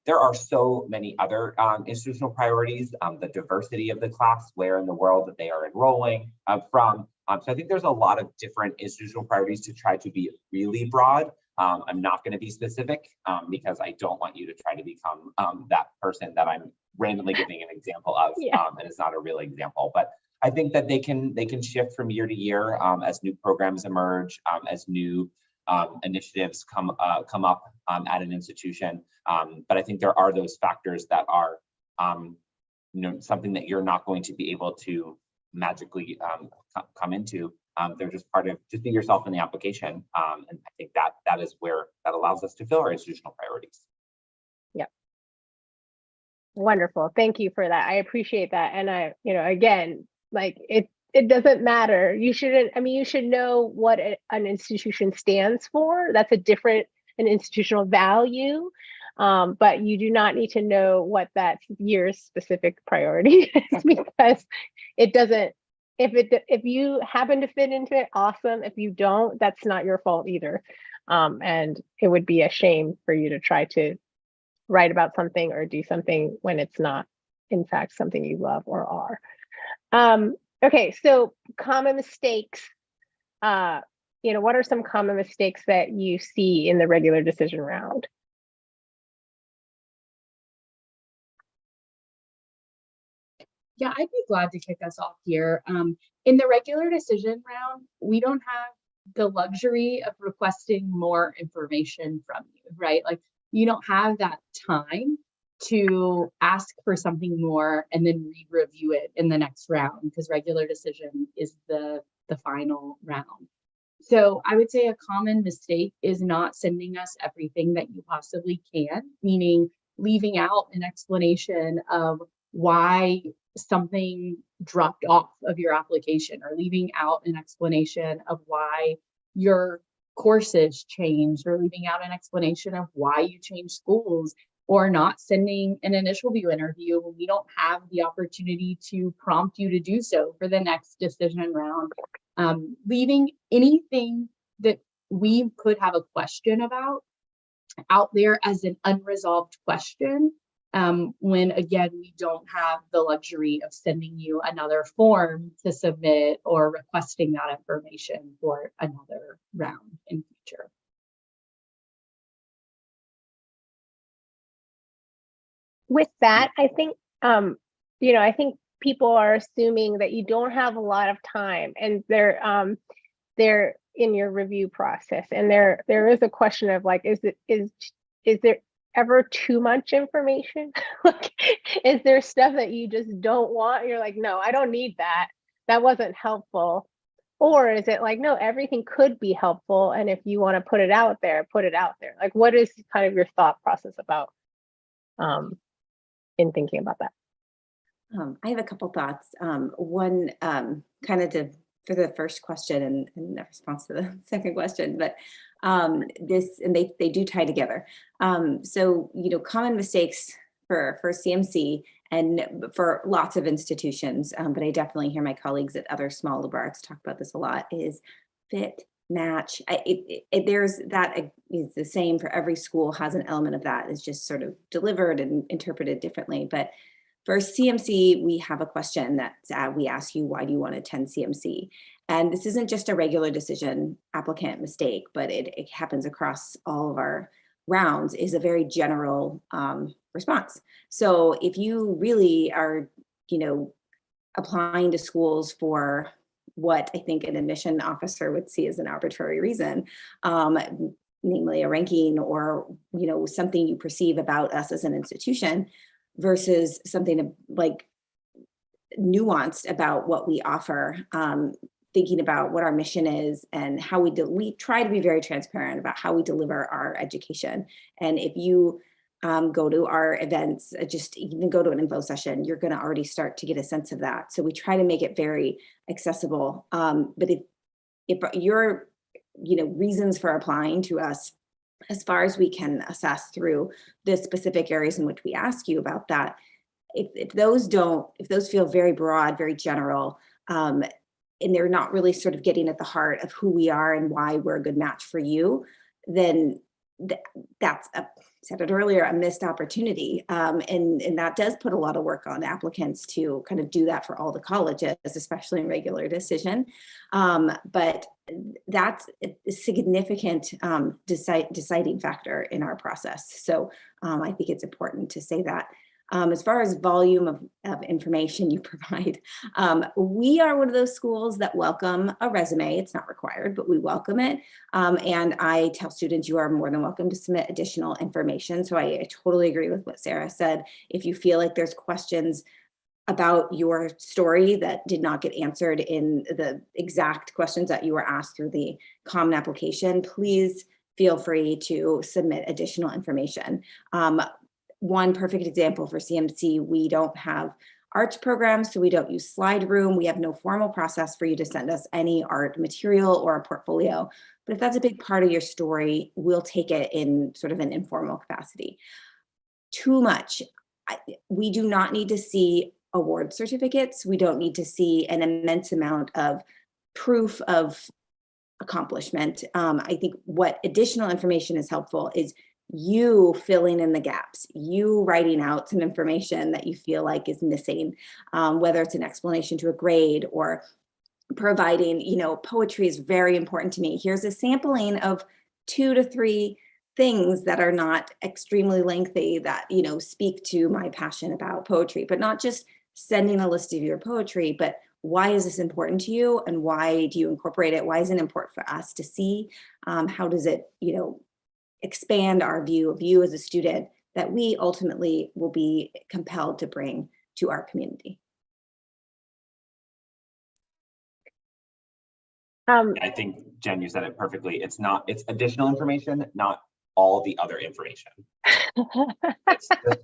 There are so many other institutional priorities, the diversity of the class, where in the world that they are enrolling from. So I think there's a lot of different institutional priorities to try to be really broad. I'm not going to be specific because I don't want you to try to become that person that I'm randomly giving an example of, and it's not a real example. But I think that they can shift from year to year as new programs emerge, as new initiatives come up at an institution. But I think there are those factors that are, something that you're not going to be able to magically come into. They're just part of, just be yourself in the application. And I think that is where that allows us to fill our institutional priorities. Yeah. Wonderful. Thank you for that. I appreciate that. And I, again, like it doesn't matter. You should know what an institution stands for. That's an institutional value. But you do not need to know what that year's specific priority is, because it doesn't, if you happen to fit into it, awesome. If you don't, that's not your fault either. And it would be a shame for you to try to write about something or do something when it's not, in fact, something you love or are. Okay, so common mistakes. What are some common mistakes that you see in the regular decision round? Yeah, I'd be glad to kick us off here. In the regular decision round, we don't have the luxury of requesting more information from you, right? Like, you don't have that time to ask for something more and then re-review it in the next round, because regular decision is the final round. So I would say a common mistake is not sending us everything that you possibly can, meaning leaving out an explanation of why something dropped off of your application, or leaving out an explanation of why your courses changed, or leaving out an explanation of why you changed schools, or not sending an InitialView interview when we don't have the opportunity to prompt you to do so for the next decision round. Leaving anything that we could have a question about out there as an unresolved question when again, we don't have the luxury of sending you another form to submit or requesting that information for another round in future. With that, I think, I think people are assuming that you don't have a lot of time, and they're in your review process. And there is a question of like, is there ever too much information? Like, is there stuff that you just don't want? You're like, no, I don't need that. That wasn't helpful. Or is it like, no, everything could be helpful, and if you want to put it out there, put it out there. Like, what is kind of your thought process about in thinking about that? I have a couple thoughts. One, kind of for the first question and the response to the second question, but they do tie together. So, common mistakes for CMC and for lots of institutions, but I definitely hear my colleagues at other small liberal arts talk about this a lot, is fit, match. There's that is the same for every school, has an element of that. It's just sort of delivered and interpreted differently. But for CMC, we have a question that we ask you, why do you want to attend CMC? And this isn't just a regular decision applicant mistake, but it happens across all of our rounds, is a very general response. So if you really are, applying to schools for what I think an admission officer would see as an arbitrary reason, namely a ranking or, something you perceive about us as an institution, versus something like nuanced about what we offer, thinking about what our mission is and how we try to be very transparent about how we deliver our education. And if you go to our events, just even go to an info session, you're going to already start to get a sense of that. So we try to make it very accessible. But if your reasons for applying to us, as far as we can assess through the specific areas in which we ask you about that, if those feel very broad, very general, and they're not really sort of getting at the heart of who we are and why we're a good match for you, then that's, said it earlier, a missed opportunity. And that does put a lot of work on applicants to kind of do that for all the colleges, especially in regular decision. But that's a significant deciding factor in our process. So I think it's important to say that. As far as volume of information you provide, we are one of those schools that welcome a resume. It's not required, but we welcome it. And I tell students you are more than welcome to submit additional information. So I totally agree with what Sarah said. If you feel like there's questions about your story that did not get answered in the exact questions that you were asked through the common application, please feel free to submit additional information. One perfect example for CMC, we don't have arts programs, so we don't use slide room. We have no formal process for you to send us any art material or a portfolio. But if that's a big part of your story, we'll take it in sort of an informal capacity. Too much. We do not need to see award certificates. We don't need to see an immense amount of proof of accomplishment. I think what additional information is helpful is you filling in the gaps, you writing out some information that you feel like is missing, whether it's an explanation to a grade or providing, poetry is very important to me. Here's a sampling of 2 to 3 things that are not extremely lengthy that, speak to my passion about poetry, but not just sending a list of your poetry, but why is this important to you and why do you incorporate it? Why is it important for us to see? How does it, expand our view of you as a student that we ultimately will be compelled to bring to our community? I think, Jen, you said it perfectly. It's additional information, not all the other information. It's just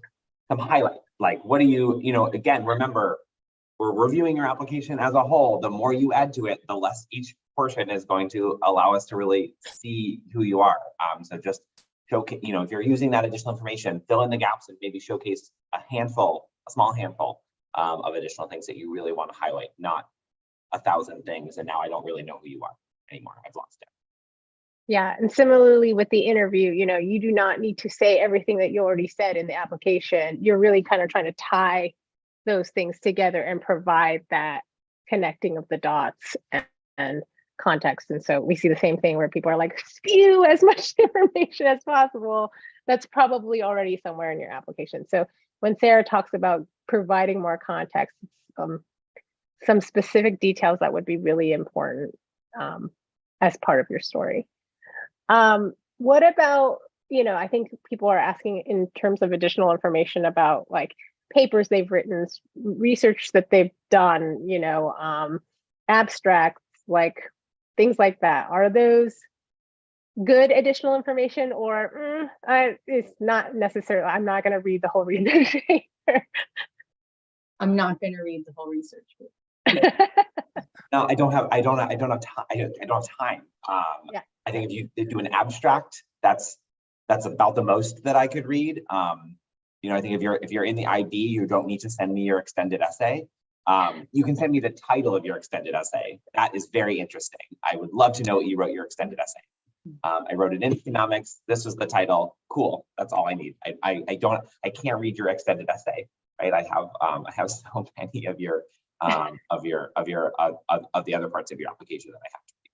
some highlight, like what do you, again, remember, we're reviewing your application as a whole. The more you add to it, the less each portion is going to allow us to really see who you are. So just showcase, if you're using that additional information, fill in the gaps and maybe showcase a small handful of additional things that you really want to highlight, not 1,000 things. And now I don't really know who you are anymore. I've lost it. Yeah, and similarly with the interview, you do not need to say everything that you already said in the application. You're really kind of trying to tie those things together and provide that connecting of the dots and context. And so we see the same thing where people are like, spew as much information as possible. That's probably already somewhere in your application. So when Sarah talks about providing more context, some specific details that would be really important as part of your story. What about, I think people are asking in terms of additional information about like papers they've written, research that they've done, abstracts, like things like that. Are those good additional information, or it's not necessarily? I'm not going to read the whole research paper. I'm not going to read the whole research paper. No, I don't have time. Yeah. I think if you do an abstract, that's about the most that I could read. I think if you're in the IB, you don't need to send me your extended essay. You can send me the title of your extended essay. That is very interesting. I would love to know what you wrote your extended essay. I wrote it in economics. This was the title. Cool. That's all I need. I can't read your extended essay, right? I have so many of your of the other parts of your application that I have to read.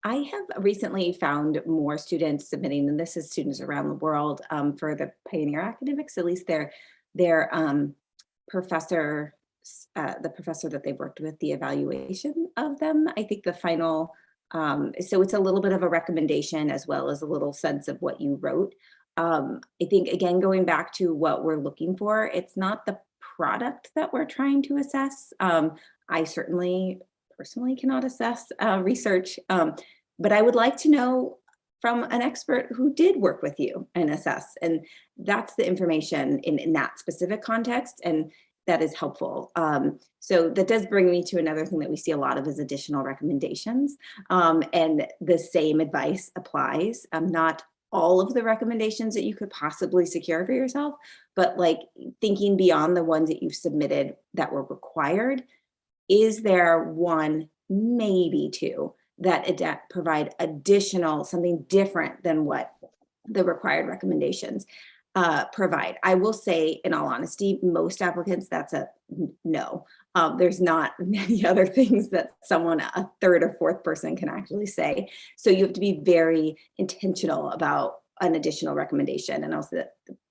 I have recently found more students submitting, and this is students around the world, for the Pioneer Academics, at least their professor, the professor that they've worked with, the evaluation of them. I think the final, so it's a little bit of a recommendation as well as a little sense of what you wrote. I think, again, going back to what we're looking for, it's not the product that we're trying to assess. I certainly personally cannot assess research, but I would like to know from an expert who did work with you and assess, and that's the information in that specific context, and that is helpful. So that does bring me to another thing that we see a lot of is additional recommendations, and the same advice applies. Not all of the recommendations that you could possibly secure for yourself, but like thinking beyond the ones that you've submitted that were required, is there one, maybe two, that provide additional, something different than what the required recommendations provide? I will say, in all honesty, most applicants, that's a no. There's not many other things that a third or fourth person can actually say. So you have to be very intentional about an additional recommendation. And also,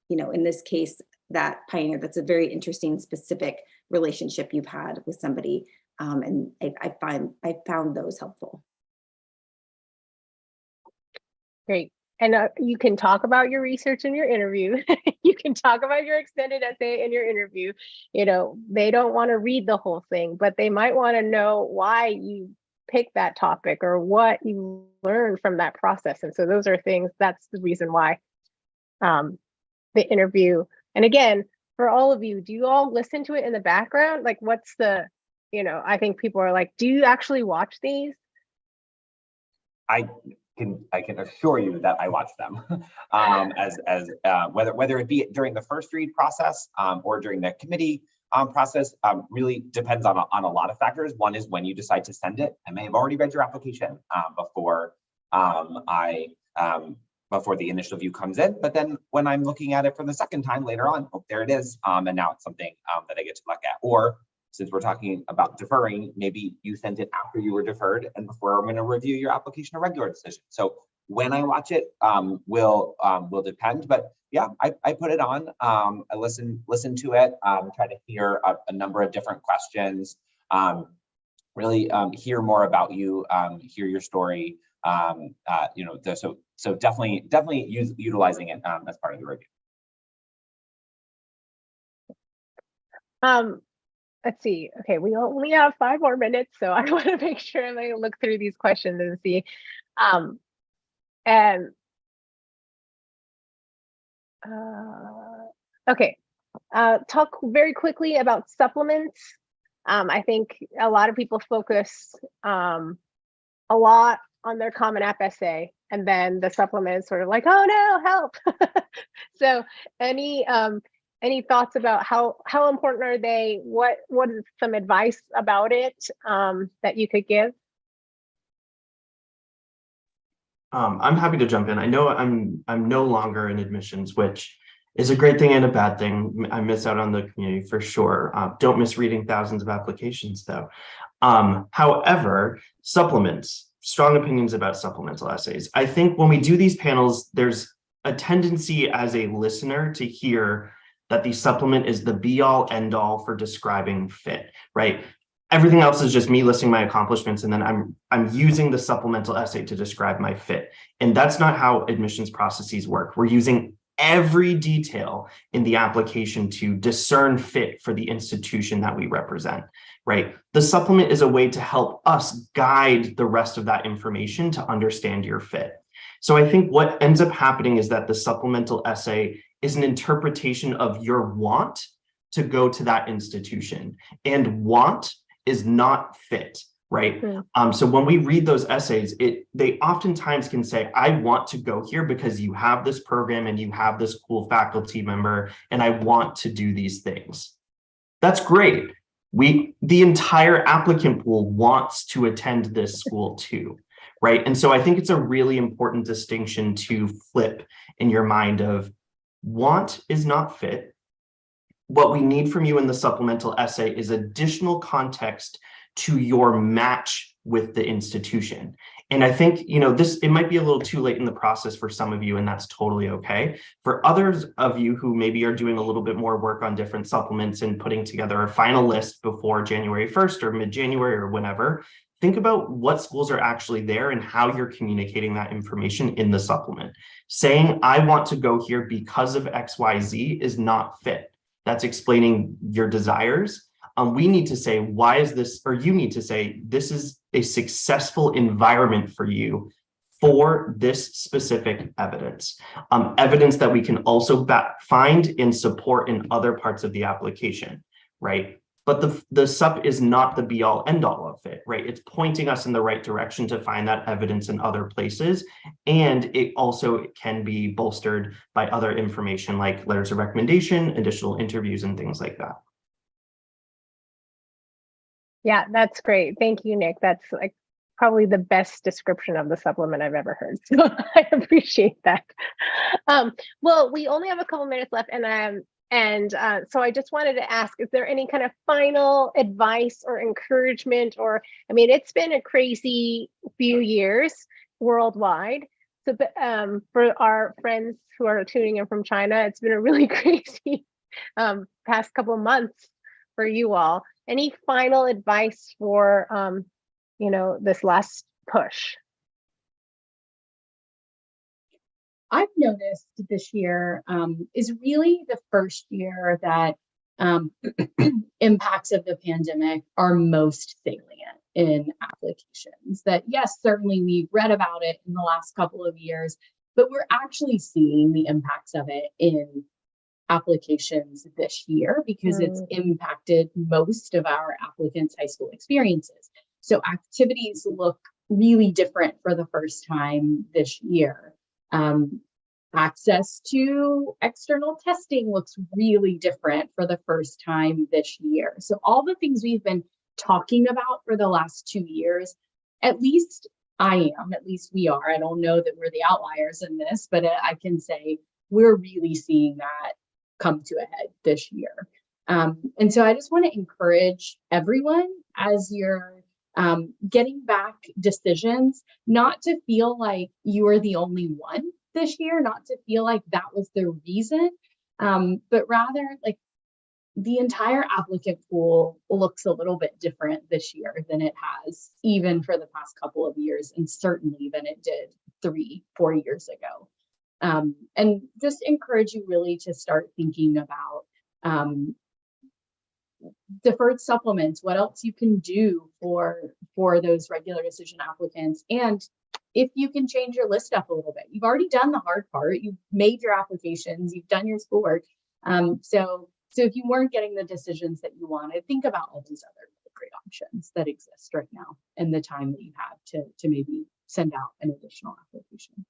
in this case, that Pioneer, that's a very interesting, specific relationship you've had with somebody. And I found those helpful. Great. And you can talk about your research in your interview. You can talk about your extended essay in your interview. They don't want to read the whole thing, but they might want to know why you picked that topic or what you learned from that process. And so those are things, that's the reason why the interview. And again, for all of you, do you all listen to it in the background? Like, what's the, I think people are like, do you actually watch these? I can assure you that I watch them, whether it be during the first read process or during the committee process. Really depends on a lot of factors. One is when you decide to send it. I may have already read your application before before the initial view comes in, but then when I'm looking at it for the second time later on, oh, there it is, and now it's something that I get to look at. Or since we're talking about deferring, maybe you sent it after you were deferred and before I'm going to review your application or regular decision. So when I watch it will depend, but yeah, I put it on. I listen to it, try to hear a number of different questions, really hear more about you, hear your story. So definitely utilizing it as part of the review. Let's see. Okay, we only have 5 more minutes, so I want to make sure I'm going to look through these questions and see. Okay, talk very quickly about supplements. I think a lot of people focus a lot on their Common App essay, and then the supplements sort of like, oh no, help. So any thoughts about how important are they? What is some advice about it that you could give? I'm happy to jump in. I know I'm no longer in admissions, which is a great thing and a bad thing. I miss out on the community for sure. Don't miss reading thousands of applications though. However, supplements, strong opinions about supplemental essays. I think when we do these panels, there's a tendency as a listener to hear that the supplement is the be all end all for describing fit, right? Everything else is just me listing my accomplishments, and then I'm using the supplemental essay to describe my fit. And that's not how admissions processes work. We're using every detail in the application to discern fit for the institution that we represent, right? The supplement is a way to help us guide the rest of that information to understand your fit. So I think what ends up happening is that the supplemental essay is an interpretation of your want to go to that institution, and want is not fit, right? So when we read those essays, they oftentimes can say, I want to go here because you have this program and you have this cool faculty member, and I want to do these things. That's great. The entire applicant pool wants to attend this school too, right? And so I think it's a really important distinction to flip in your mind of want is not fit. What we need from you in the supplemental essay is additional context to your match with the institution. And I think, it might be a little too late in the process for some of you, and that's totally okay. For others of you who maybe are doing a little bit more work on different supplements and putting together a final list before January 1st or mid-January or whenever, think about what schools are actually there and how you're communicating that information in the supplement. Saying, I want to go here because of XYZ is not fit. That's explaining your desires. We need to say, why is this, or you need to say, this is a successful environment for you for this specific evidence. Evidence that we can also find and support in other parts of the application, right? But the SUP is not the be all end all of it, right? It's pointing us in the right direction to find that evidence in other places. And it also can be bolstered by other information like letters of recommendation, additional interviews, and things like that. Yeah, that's great. Thank you, Nick. That's like probably the best description of the supplement I've ever heard. So I appreciate that. Well, we only have a couple minutes left, and so I just wanted to ask, is there any kind of final advice or encouragement? Or, I mean, it's been a crazy few years worldwide. So for our friends who are tuning in from China, it's been a really crazy past couple months for you all. Any final advice for, this last push? I've noticed this year is really the first year that impacts of the pandemic are most salient in applications. That yes, certainly we've read about it in the last couple of years, but we're actually seeing the impacts of it in applications this year because it's impacted most of our applicants' high school experiences. So activities look really different for the first time this year. Access to external testing looks really different for the first time this year. So all the things we've been talking about for the last 2 years, at least we are. I don't know that we're the outliers in this, but I can say we're really seeing that come to a head this year. And so I just want to encourage everyone as you're getting back decisions, not to feel like you are the only one this year, not to feel like that was the reason, but rather like the entire applicant pool looks a little bit different this year than it has even for the past couple of years, and certainly than it did 3-4 years ago. And just encourage you really to start thinking about deferred supplements, what else you can do for those regular decision applicants. And if you can change your list up a little bit, you've already done the hard part, you've made your applications, you've done your schoolwork. So if you weren't getting the decisions that you wanted, think about all these other great options that exist right now and the time that you have to maybe send out an additional application.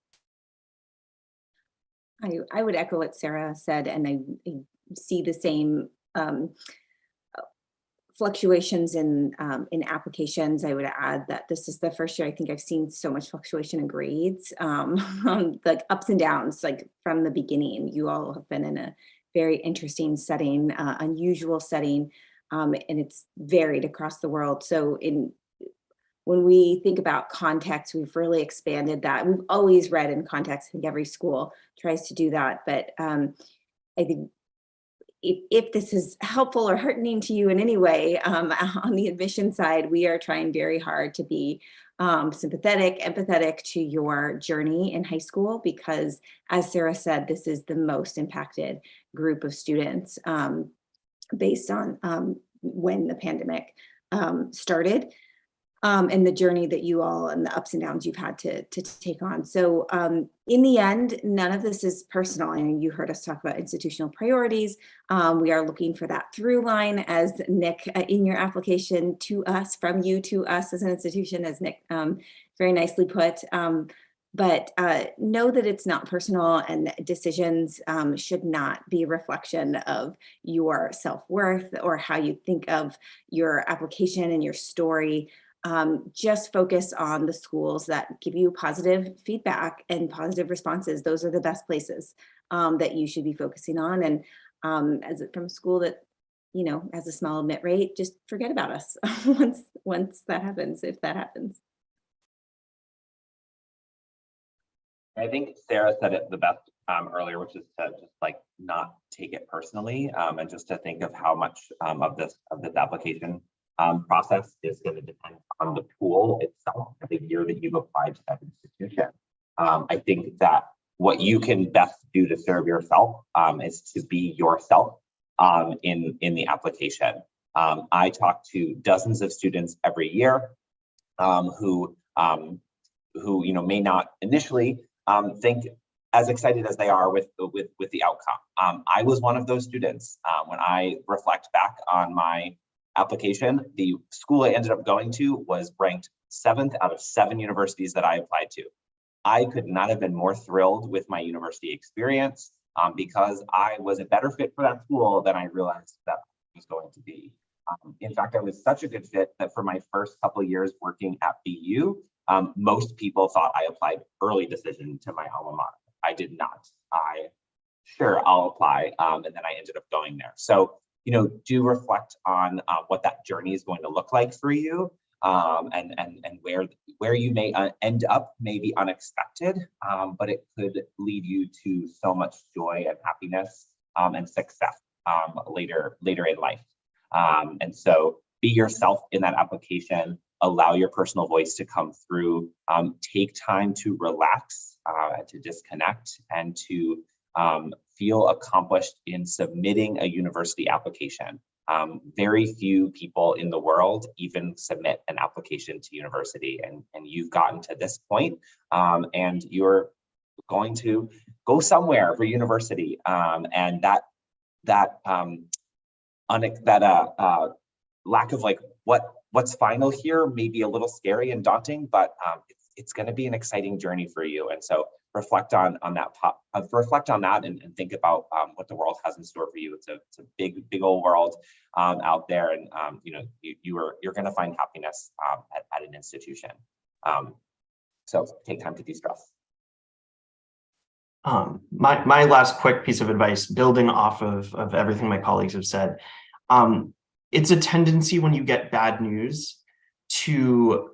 I would echo what Sarah said, and I see the same fluctuations in applications. I would add that this is the first year I think I've seen so much fluctuation in grades, like ups and downs, like from the beginning. You all have been in a very interesting setting, unusual setting, and it's varied across the world. So when we think about context, we've really expanded that. We've always read in context. I think every school tries to do that, but I think if this is helpful or heartening to you in any way, on the admission side, we are trying very hard to be sympathetic, empathetic to your journey in high school, because as Sarah said, this is the most impacted group of students based on when the pandemic started. And the journey that you all and the ups and downs you've had to take on. So in the end, none of this is personal. I mean, you heard us talk about institutional priorities. We are looking for that through line, as Nick, in your application to us, from you to us as an institution, as Nick very nicely put. But know that it's not personal, and decisions should not be a reflection of your self-worth or how you think of your application and your story. Just focus on the schools that give you positive feedback and positive responses. Those are the best places that you should be focusing on. And from a school that, you know, has a small admit rate, just forget about us once that happens, if that happens. I think Sarah said it the best earlier, which is to just like not take it personally, and just to think of how much of this application process is going to depend on the pool itself, the year that you've applied to that institution. I think that what you can best do to serve yourself is to be yourself in the application. I talk to dozens of students every year who may not initially think as excited as they are with the outcome. I was one of those students. When I reflect back on my application, the school I ended up going to was ranked 7th out of 7 universities that I applied to. I could not have been more thrilled with my university experience because I was a better fit for that school than I realized that I was going to be. In fact, I was such a good fit that for my first couple of years working at BU, most people thought I applied early decision to my alma mater. I did not. I'll apply, and then I ended up going there. So, do reflect on what that journey is going to look like for you, and where you may end up may be unexpected, but it could lead you to so much joy and happiness and success later in life. And so be yourself in that application, allow your personal voice to come through, take time to relax, to disconnect, and to feel accomplished in submitting a university application. Very few people in the world even submit an application to university, and you've gotten to this point, and you're going to go somewhere for university, and that lack of like what's final here may be a little scary and daunting, but it's going to be an exciting journey for you. And so reflect on that and think about what the world has in store for you. It's a big old world out there, and you're going to find happiness at an institution. So take time to de-stress. My last quick piece of advice, building off of everything my colleagues have said, it's a tendency when you get bad news to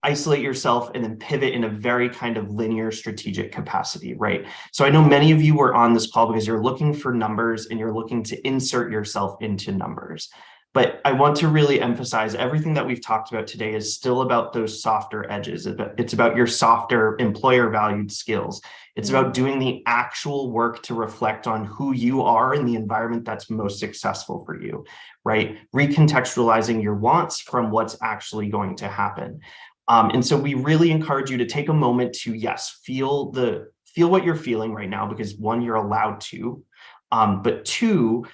isolate yourself and then pivot in a very kind of linear strategic capacity, right? So I know many of you were on this call because you're looking for numbers and you're looking to insert yourself into numbers. But I want to really emphasize everything that we've talked about today is still about those softer edges. It's about your softer employer valued skills. It's about doing the actual work to reflect on who you are in the environment that's most successful for you, right? Recontextualizing your wants from what's actually going to happen. And so we really encourage you to take a moment to, yes, feel what you're feeling right now, because 1, you're allowed to, but 2,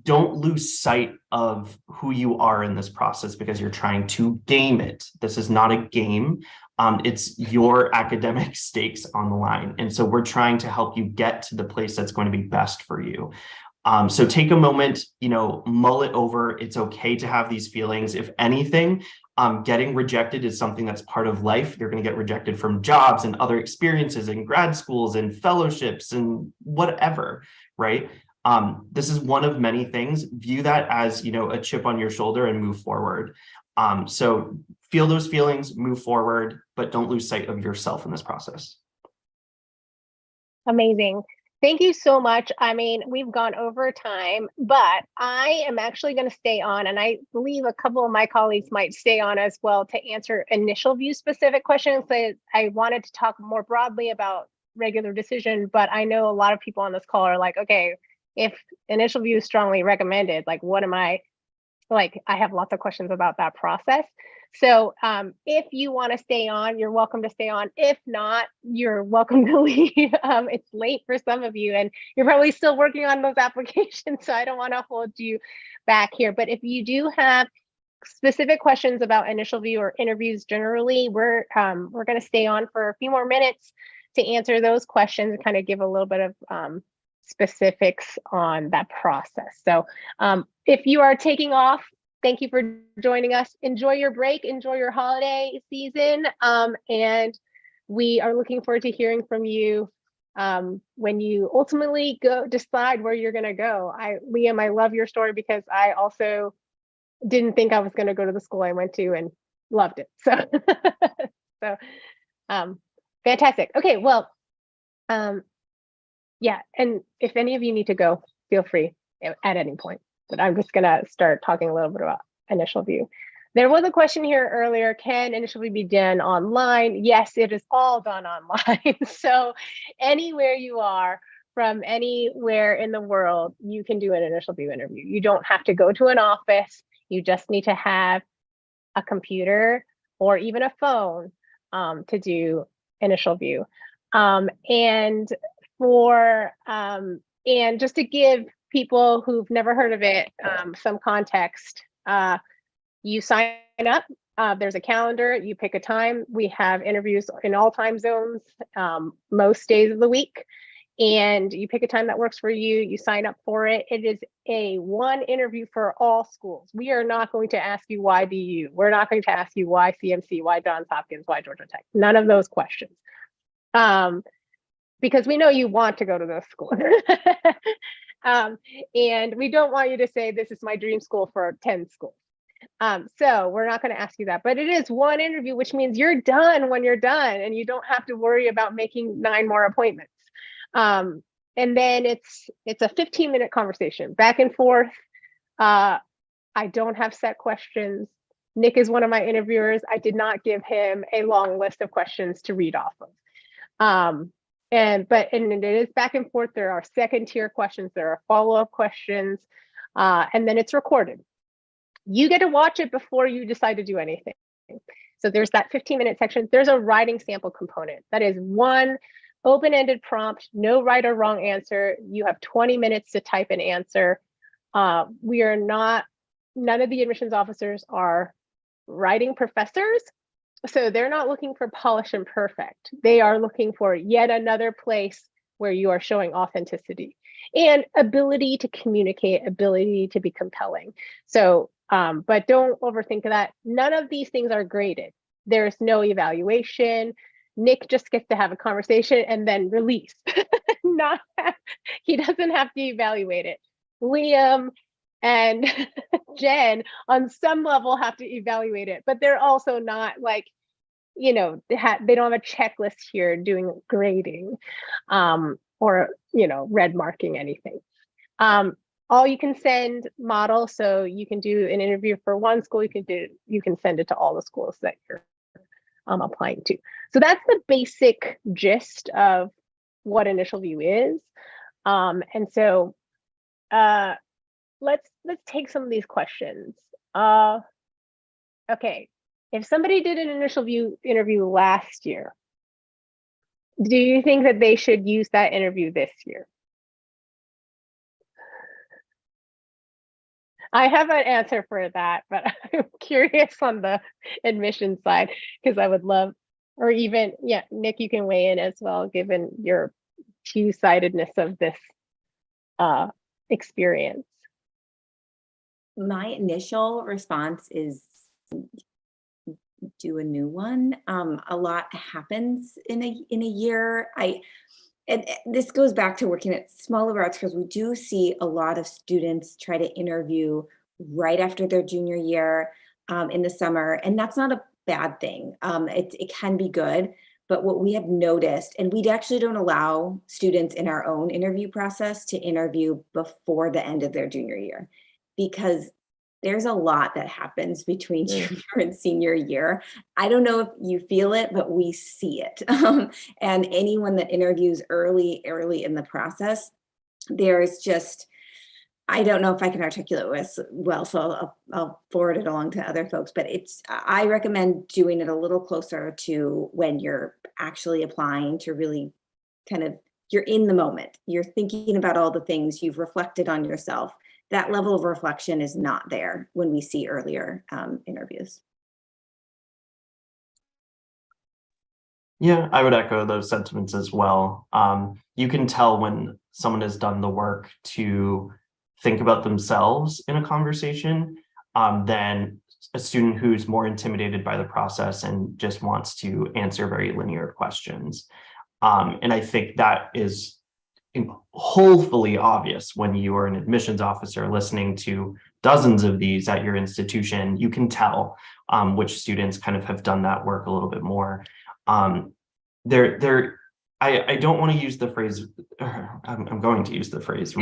don't lose sight of who you are in this process because you're trying to game it. This is not a game. It's your academic stakes on the line. And so we're trying to help you get to the place that's going to be best for you. So take a moment, mull it over. It's okay to have these feelings. If anything, getting rejected is something that's part of life. You're going to get rejected from jobs and other experiences and grad schools and fellowships and whatever, right? This is one of many things. View that as, a chip on your shoulder and move forward. So feel those feelings, move forward, but don't lose sight of yourself in this process. Amazing. Thank you so much. I mean, we've gone over time, but I am actually going to stay on, and I believe a couple of my colleagues might stay on as well to answer InitialView specific questions. I wanted to talk more broadly about regular decision, but I know a lot of people on this call are like, okay, if InitialView is strongly recommended, like, what am I, like, I have lots of questions about that process. So if you want to stay on, you're welcome to stay on. If not, you're welcome to leave. It's late for some of you, and you're probably still working on those applications, so I don't want to hold you back here. But if you do have specific questions about InitialView or interviews generally, we're going to stay on for a few more minutes to answer those questions and kind of give a little bit of specifics on that process. So if you are taking off, thank you for joining us. Enjoy your break, enjoy your holiday season, and we are looking forward to hearing from you when you ultimately decide where you're going to go. Liam, I love your story because I also didn't think I was going to go to the school I went to and loved it. So, fantastic. Okay, well, yeah, and if any of you need to go, feel free at any point. But I'm just going to start talking a little bit about InitialView. There was a question here earlier, can InitialView be done online? Yes, it is all done online. So anywhere you are, from anywhere in the world, you can do an InitialView interview. You don't have to go to an office. You just need to have a computer or even a phone to do InitialView. And just to give people who've never heard of it some context, you sign up, there's a calendar, you pick a time. We have interviews in all time zones, most days of the week, and you pick a time that works for you, you sign up for it. It is a one interview for all schools. We are not going to ask you why BU. We're not going to ask you why CMC, why Johns Hopkins, why Georgia Tech. None of those questions. Because we know you want to go to those schools. And we don't want you to say, this is my dream school for 10 schools. So we're not going to ask you that, but it is one interview, which means you're done when you're done and you don't have to worry about making 9 more appointments. And then it's a 15-minute conversation back and forth. I don't have set questions. Nick is one of my interviewers. I did not give him a long list of questions to read off of. And it is back and forth. There are second tier questions. There are follow-up questions, and then it's recorded. You get to watch it before you decide to do anything. So there's that 15-minute section. There's a writing sample component. That is one open-ended prompt, no right or wrong answer. You have 20 minutes to type an answer. None of the admissions officers are writing professors. So they're not looking for polish and perfect. They are looking for yet another place where you are showing authenticity and ability to communicate, ability to be compelling. So, but don't overthink that. None of these things are graded. There's no evaluation. Nick just gets to have a conversation and then release. He doesn't have to evaluate it. Liam and Jen on some level have to evaluate it, but they're also not like, they don't have a checklist here doing grading or, red marking anything. All you can send model, so you can do an interview for one school, you can send it to all the schools that you're applying to. So that's the basic gist of what InitialView is. And so let's take some of these questions. Okay, if somebody did an InitialView interview last year, do you think that they should use that interview this year? I have an answer for that, but I'm curious on the admission side because I would love, or even, Nick, you can weigh in as well, given your two-sidedness of this experience? My initial response is do a new one. A lot happens in a year. And this goes back to working at small liberal arts because we do see a lot of students try to interview right after their junior year in the summer, and that's not a bad thing. It can be good, but what we have noticed, and we actually don't allow students in our own interview process to interview before the end of their junior year, because there's a lot that happens between junior and senior year. I don't know if you feel it, but we see it. And anyone that interviews early in the process, there's just, I don't know if I can articulate this well, so I'll forward it along to other folks, but I recommend doing it a little closer to when you're actually applying, to really kind of, you're in the moment, you're thinking about all the things, you've reflected on yourself. That level of reflection is not there when we see earlier interviews. Yeah, I would echo those sentiments as well. You can tell when someone has done the work to think about themselves in a conversation than a student who's more intimidated by the process and just wants to answer very linear questions. And I think that is hopefully obvious when you are an admissions officer listening to dozens of these at your institution. You can tell which students kind of have done that work a little bit more. I don't want to use the phrase, I'm going to use the phrase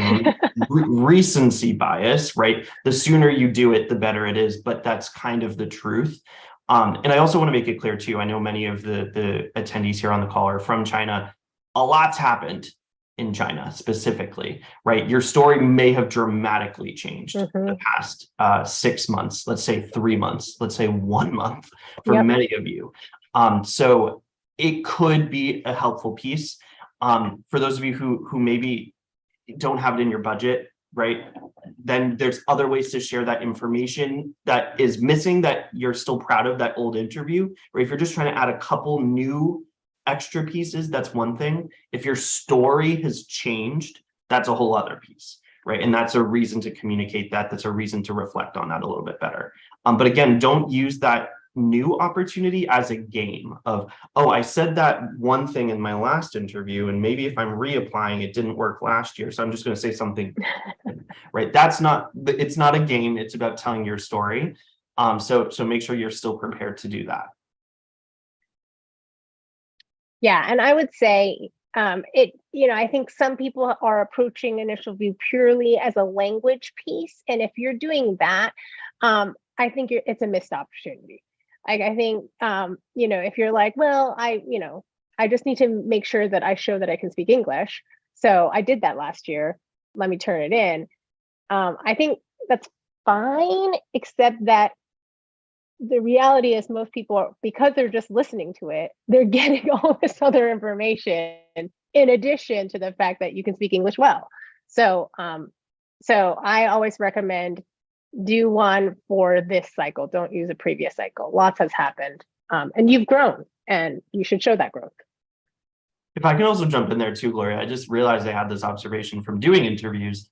recency bias, right? The sooner you do it, the better it is, but that's kind of the truth. And I also want to make it clear too, I know many of the attendees here on the call are from China. A lot's happened in China specifically, right? Your story may have dramatically changed the past 6 months, let's say 3 months, let's say 1 month for many of you. So it could be a helpful piece. For those of you who maybe don't have it in your budget, right? Then there's other ways to share that information that is missing that you're still proud of that old interview, or if you're just trying to add a couple new extra pieces, that's one thing. If your story has changed, that's a whole other piece, right? And that's a reason to communicate that. That's a reason to reflect on that a little bit better. But again, don't use that new opportunity as a game of, oh, I said that one thing in my last interview, and maybe if I'm reapplying, it didn't work last year, so I'm just going to say something, right? It's not a game. It's about telling your story. So make sure you're still prepared to do that. Yeah, and I would say I think some people are approaching InitialView purely as a language piece, and if you're doing that, I think it's a missed opportunity. Like, I think if you're like, well, I just need to make sure that I show that I can speak English, so I did that last year, let me turn it in. I think that's fine, except that the reality is most people, because they're just listening to it, they're getting all this other information in addition to the fact that you can speak English well. So I always recommend do one for this cycle. Don't use a previous cycle. Lots has happened, and you've grown, and you should show that growth. If I can also jump in there too, Gloria, I just realized I had this observation from doing interviews.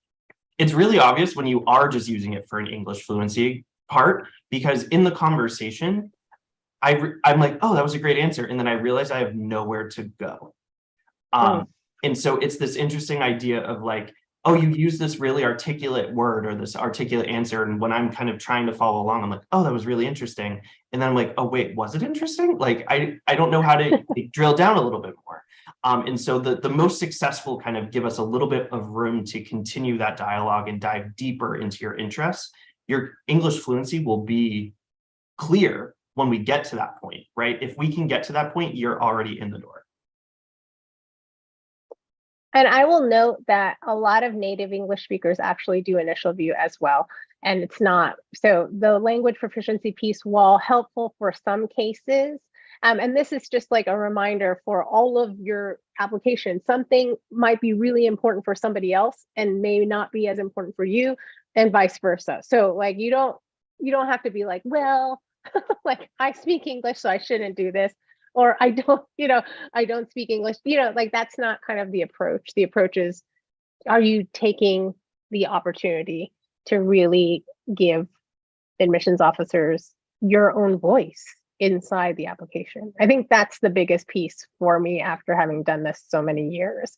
It's really obvious when you are just using it for an English fluency part, because in the conversation, I'm like, oh, that was a great answer. And then I realize I have nowhere to go. And so it's this interesting idea of like, oh, you use this really articulate word or this articulate answer. And when I'm kind of trying to follow along, I'm like, oh, that was really interesting. And then I'm like, oh, wait, was it interesting? Like, I don't know how to drill down a little bit more. And so the most successful kind of give us a little bit of room to continue that dialogue and dive deeper into your interests. Your English fluency will be clear when we get to that point, right? If we can get to that point, you're already in the door. And I will note that a lot of native English speakers actually do InitialView as well. And it's not, so the language proficiency piece, while helpful for some cases, and this is just like a reminder for all of your applications, something might be really important for somebody else and may not be as important for you, and vice versa. So like, you don't have to be like, well, like I speak English, so I shouldn't do this. Or I don't speak English, like that's not kind of the approach. The approach is, are you taking the opportunity to really give admissions officers your own voice inside the application. I think that's the biggest piece for me after having done this so many years.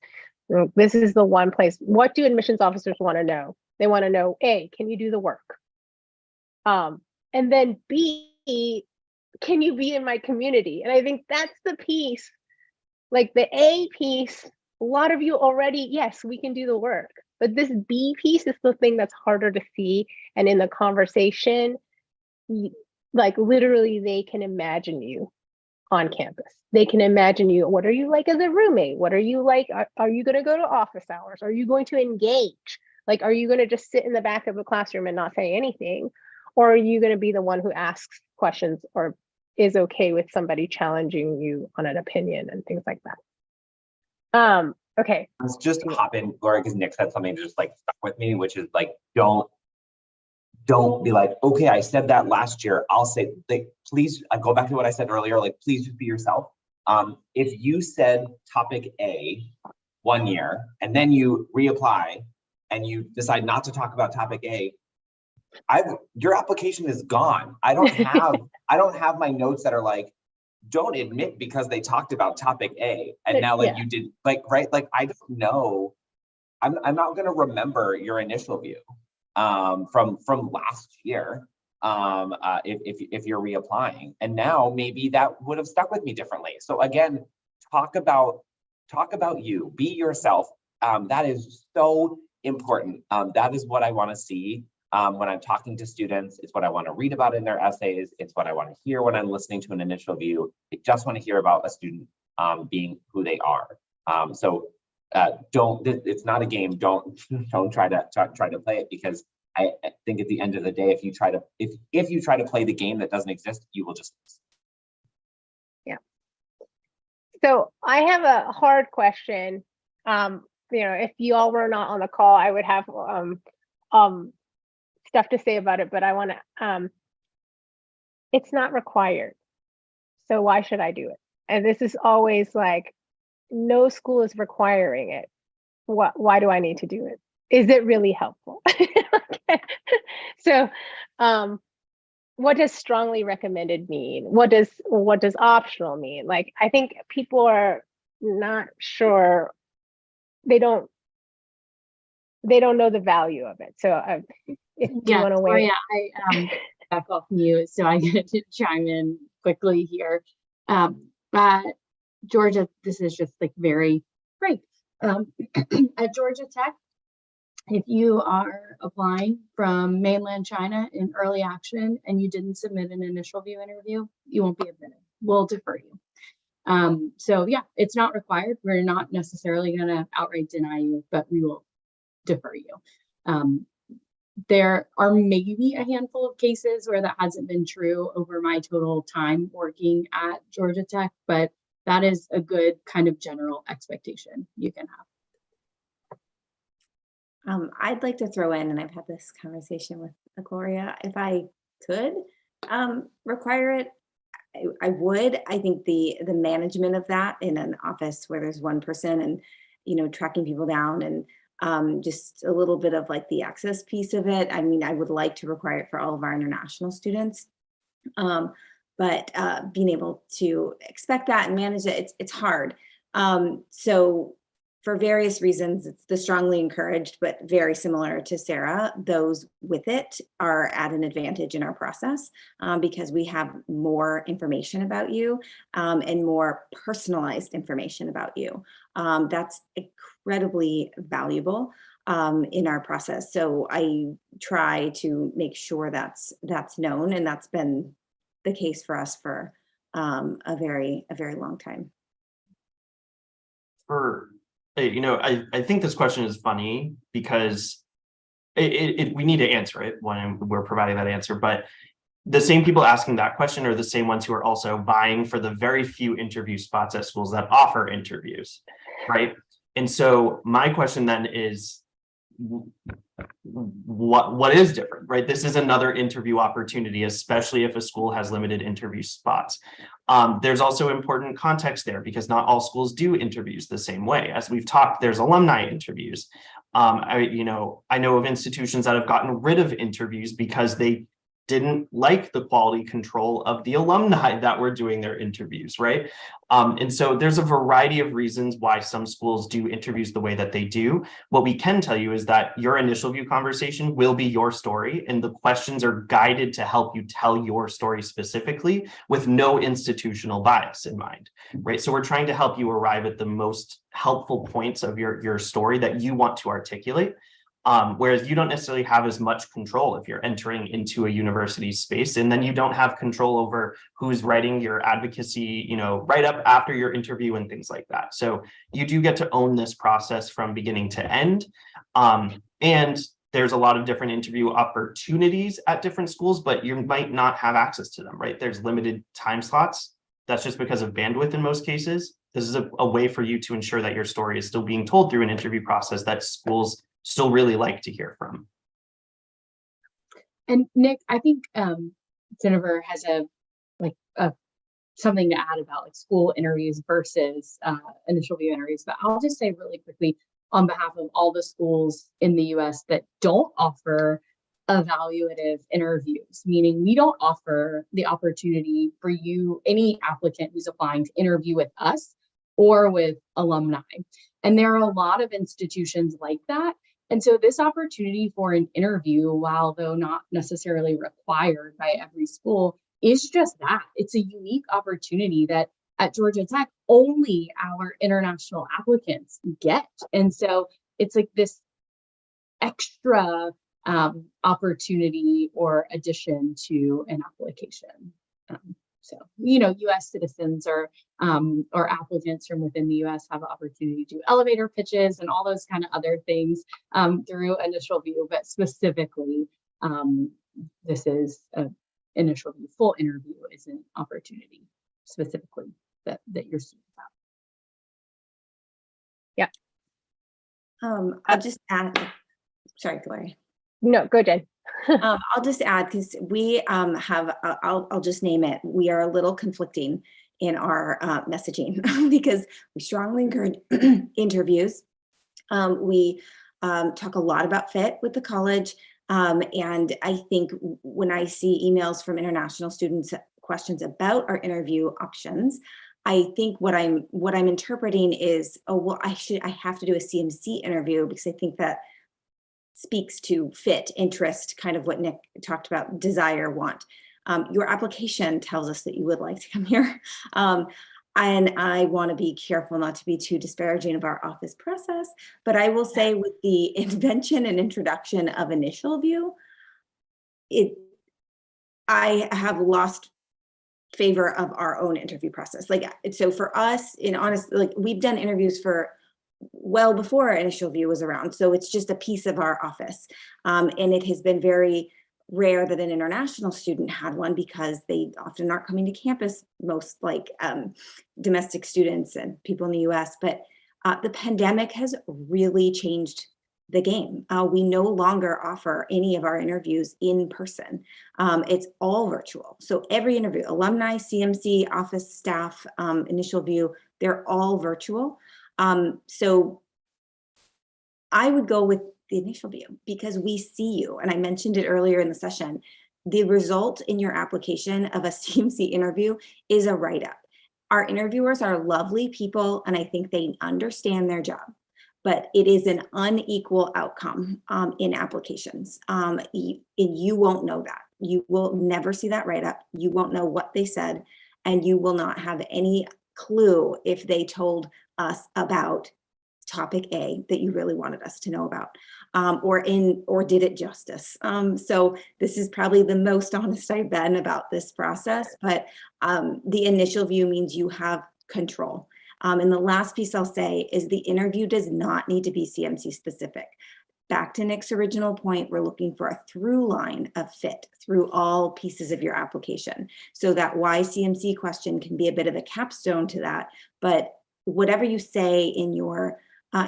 This is the one place. What do admissions officers want to know? They want to know, A, can you do the work? And then B, can you be in my community? And I think that's the piece, like the A piece, a lot of you already, yes, we can do the work. But this B piece is the thing that's harder to see. And in the conversation, like literally they can imagine you on campus. They can imagine you. What are you like as a roommate? What are you like? Are you going to go to office hours? Are you going to engage? Like, are you going to just sit in the back of the classroom and not say anything? Or are you going to be the one who asks questions or is okay with somebody challenging you on an opinion and things like that? Okay. Let's just hop in, Laura, because Nick said something that just like stuck with me, which is like, don't be like, okay, I said that last year. I'll say, like, please, I go back to what I said earlier, like, please just be yourself. If you said topic A one year and then you reapply and you decide not to talk about topic A, your application is gone. I don't have my notes that are like, don't admit because they talked about topic A and now like you did, like, right? Like, I don't know. I'm not going to remember your initial view from last year if you're reapplying, and now maybe that would have stuck with me differently. So again, talk about you, be yourself. That is so important. That is what I want to see when I'm talking to students. It's what I want to read about in their essays. It's what I want to hear when I'm listening to an initial view. I just want to hear about a student being who they are. It's not a game. Don't try to play it, because I think at the end of the day, if you try to play the game that doesn't exist, you will just lose. Yeah. So I have a hard question. If you all were not on the call, I would have stuff to say about it, but I want to, it's not required. So why should I do it? And this is always like, no school is requiring it. Why do I need to do it? Is it really helpful? Okay. So what does strongly recommended mean? What does optional mean? Like, I think people are not sure. They don't know the value of it. So if you want to weigh I back off mute, so I get to chime in quickly here. But Georgia, this is just like very great. At Georgia Tech, if you are applying from mainland China in early action and you didn't submit an initial view interview, you won't be admitted. We'll defer you. So yeah, it's not required. We're not necessarily going to outright deny you, but we will defer you. There are maybe a handful of cases where that hasn't been true over my total time working at Georgia Tech, but that is a good kind of general expectation you can have. I'd like to throw in, and I've had this conversation with Gloria, if I could require it, I would. I think the management of that in an office where there's one person and, tracking people down and just a little bit of like the access piece of it. I mean, I would like to require it for all of our international students. But being able to expect that and manage it, it's hard. So for various reasons, it's the strongly encouraged, but very similar to Sarah, those with it are at an advantage in our process because we have more information about you and more personalized information about you. That's incredibly valuable in our process. So I try to make sure that's known, and that's been the case for us for a very long time. I think this question is funny because we need to answer it when we're providing that answer, but the same people asking that question are the same ones who are also vying for the very few interview spots at schools that offer interviews, right? And so my question then is, what is different, right? This is another interview opportunity, especially if a school has limited interview spots. There's also important context there because not all schools do interviews the same way. As we've talked, there's alumni interviews. I know of institutions that have gotten rid of interviews because they didn't like the quality control of the alumni that were doing their interviews, right? And so there's a variety of reasons why some schools do interviews the way that they do. What we can tell you is that your initial view conversation will be your story, and the questions are guided to help you tell your story specifically with no institutional bias in mind, right? So we're trying to help you arrive at the most helpful points of your story that you want to articulate. Whereas you don't necessarily have as much control if you're entering into a university space, and then you don't have control over who's writing your advocacy, right up after your interview and things like that. So you do get to own this process from beginning to end. And there's a lot of different interview opportunities at different schools, but you might not have access to them, right? There's limited time slots. That's just because of bandwidth in most cases. This is a way for you to ensure that your story is still being told through an interview process that schools still really like to hear from. And Nick, I think Jennifer has something to add about like school interviews versus initial view interviews, but I'll just say really quickly on behalf of all the schools in the US that don't offer evaluative interviews, meaning we don't offer the opportunity for you, any applicant who's applying, to interview with us or with alumni. And there are a lot of institutions like that. And so this opportunity for an interview, while though not necessarily required by every school, is just that. It's a unique opportunity that at Georgia Tech, only our international applicants get. And so it's like this extra opportunity or addition to an application. So, U.S. citizens or applicants from within the U.S. have an opportunity to do elevator pitches and all those kind of other things through initial view, but specifically, this is an initial view. Full interview is an opportunity specifically that you're speaking about. Yeah. I'll just add, sorry, Gloria. No, go Jen. I'll just add, because we have, I'll just name it, we are a little conflicting in our messaging because we strongly encourage interviews. We talk a lot about fit with the college. And I think when I see emails from international students, questions about our interview options, I think what I'm interpreting is, oh, well, I have to do a CMC interview because I think that speaks to fit, interest, kind of what Nick talked about, desire, want. Your application tells us that you would like to come here. And I want to be careful not to be too disparaging of our office process, but I will say with the invention and introduction of initial view, I have lost favor of our own interview process. So for us, in honestly, we've done interviews for well before initial view was around. So it's just a piece of our office. And it has been very rare that an international student had one because they often aren't coming to campus, most domestic students and people in the US. But the pandemic has really changed the game. We no longer offer any of our interviews in person. It's all virtual. So every interview, alumni, CMC, office staff, initial view, they're all virtual. So I would go with the initial view because we see you. And I mentioned it earlier in the session, the result in your application of a CMC interview is a write-up. Our interviewers are lovely people, and I think they understand their job, but it is an unequal outcome in applications. And you won't know that. You will never see that write-up. You won't know what they said, and you will not have any clue if they told us about topic A that you really wanted us to know about, or did it justice. So this is probably the most honest I've been about this process, but the initial view means you have control. And the last piece I'll say is the interview does not need to be CMC specific. Back to Nick's original point, we're looking for a through line of fit through all pieces of your application. So that why CMC question can be a bit of a capstone to that, but whatever you say in your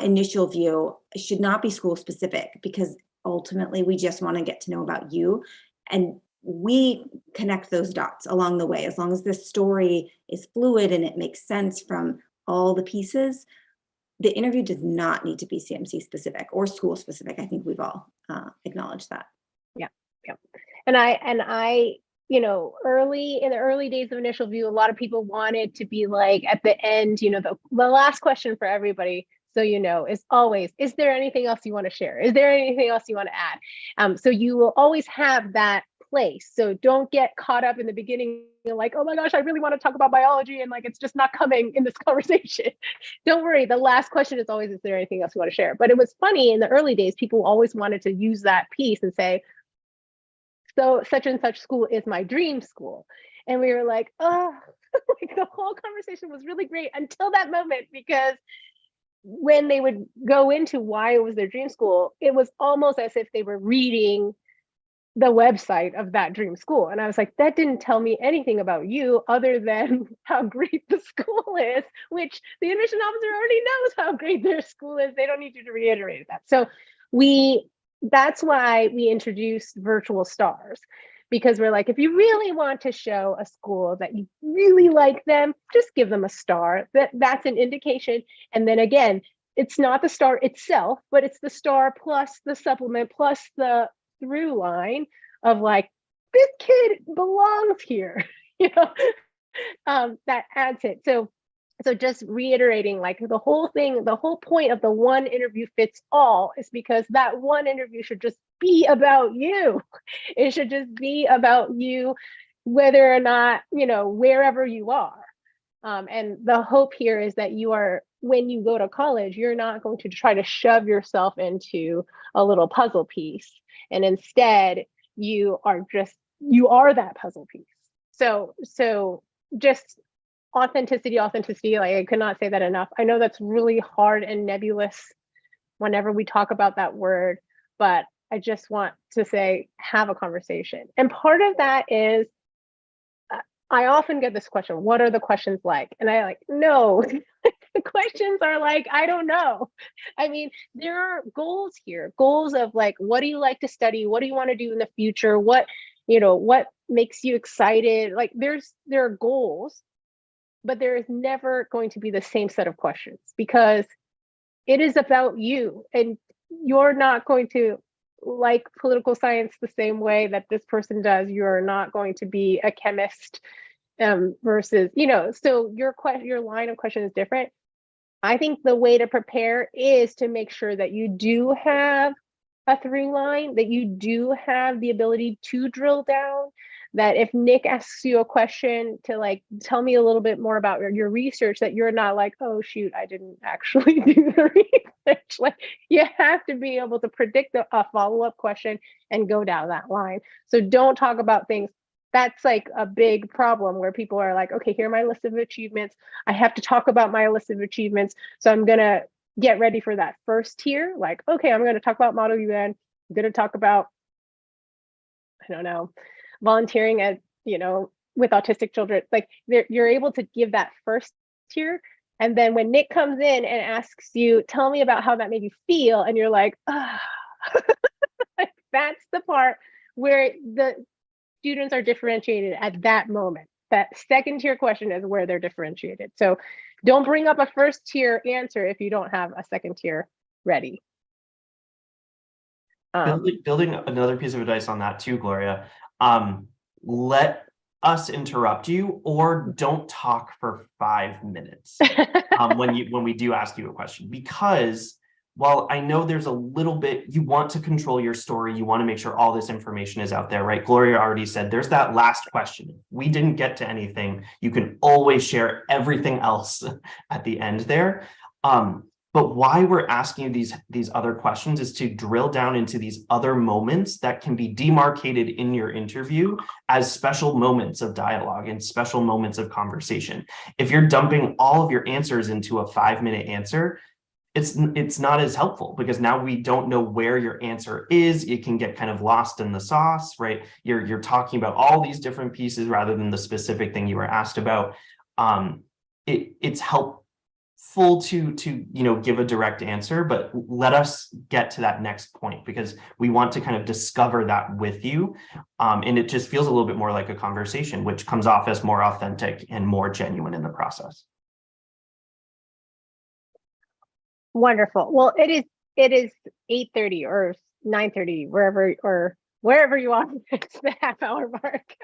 initial view should not be school specific, because ultimately we just want to get to know about you, and we connect those dots along the way. As long as the story is fluid and it makes sense from all the pieces, the interview does not need to be CMC specific or school specific. I think we've all acknowledged that. Yeah. And I, you know, in the early days of InitialView, a lot of people wanted to be like at the end, you know, the last question for everybody, so you know, is always, is there anything else you want to share? Is there anything else you want to add? So you will always have that place. So don't get caught up in the beginning, like, oh my gosh, I really want to talk about biology, and like it's just not coming in this conversation. Don't worry. The last question is always, is there anything else you want to share? But it was funny in the early days, people always wanted to use that piece and say, so such and such school is my dream school. And we were like, oh, like the whole conversation was really great until that moment, because when they would go into why it was their dream school, it was almost as if they were reading the website of that dream school. And I was like, that didn't tell me anything about you other than how great the school is, which the admission officer already knows how great their school is. They don't need you to reiterate that. So that's why we introduced virtual stars, because we're like, if you really want to show a school that you really like them, just give them a star. That's an indication. And then again, it's not the star itself, but it's the star plus the supplement plus the through line of like, this kid belongs here, you know, that adds it. So just reiterating, like the whole thing, the whole point of the one interview fits all is because that one interview should just be about you. It should just be about you, whether or not, you know, wherever you are. And the hope here is that when you go to college, you're not going to try to shove yourself into a little puzzle piece. And instead, you are that puzzle piece. So just authenticity, like I could not say that enough. I know that's really hard and nebulous whenever we talk about that word, but I just want to say, have a conversation. And part of that is, I often get this question, what are the questions like? And I no, the questions are like, I don't know. I mean, there are goals here, goals of like, what do you like to study? What do you want to do in the future? What makes you excited? Like there are goals, but there is never going to be the same set of questions, because it is about you, and you're not going to like political science the same way that this person does. You're not going to be a chemist versus, so your line of question is different. I think the way to prepare is to make sure that you do have a through line, that you do have the ability to drill down, that if Nick asks you a question to like, tell me a little bit more about your research, that you're not like, oh shoot, I didn't actually do the research. Like you have to be able to predict a follow-up question and go down that line. So don't talk about things. That's like a big problem where people are like, okay, here are my list of achievements. I have to talk about my list of achievements. So I'm gonna get ready for that first tier. Like, okay, I'm gonna talk about Model UN. I'm gonna talk about, I don't know, volunteering at, with autistic children. Like you're able to give that first tier. And then when Nick comes in and asks you, tell me about how that made you feel. And you're like, that's the part where the students are differentiated at that moment. That second tier question is where they're differentiated. So don't bring up a first tier answer if you don't have a second tier ready. Building another piece of advice on that too, Gloria. Let us interrupt you, or don't talk for 5 minutes when we do ask you a question, because while I know there's a little bit, you want to control your story, you want to make sure all this information is out there, right? Gloria already said there's that last question. If we didn't get to anything, you can always share everything else at the end there. But why we're asking you these other questions is to drill down into these other moments that can be demarcated in your interview as special moments of dialogue and special moments of conversation. If you're dumping all of your answers into a 5-minute answer, it's not as helpful, because now we don't know where your answer is. It can get kind of lost in the sauce, right? You're talking about all these different pieces rather than the specific thing you were asked about. It's helpful to give a direct answer, but let us get to that next point, because we want to kind of discover that with you. And it just feels a little bit more like a conversation, which comes off as more authentic and more genuine in the process. Wonderful. Well, it is 8:30 or 9:30, wherever you are. It's the half-hour mark.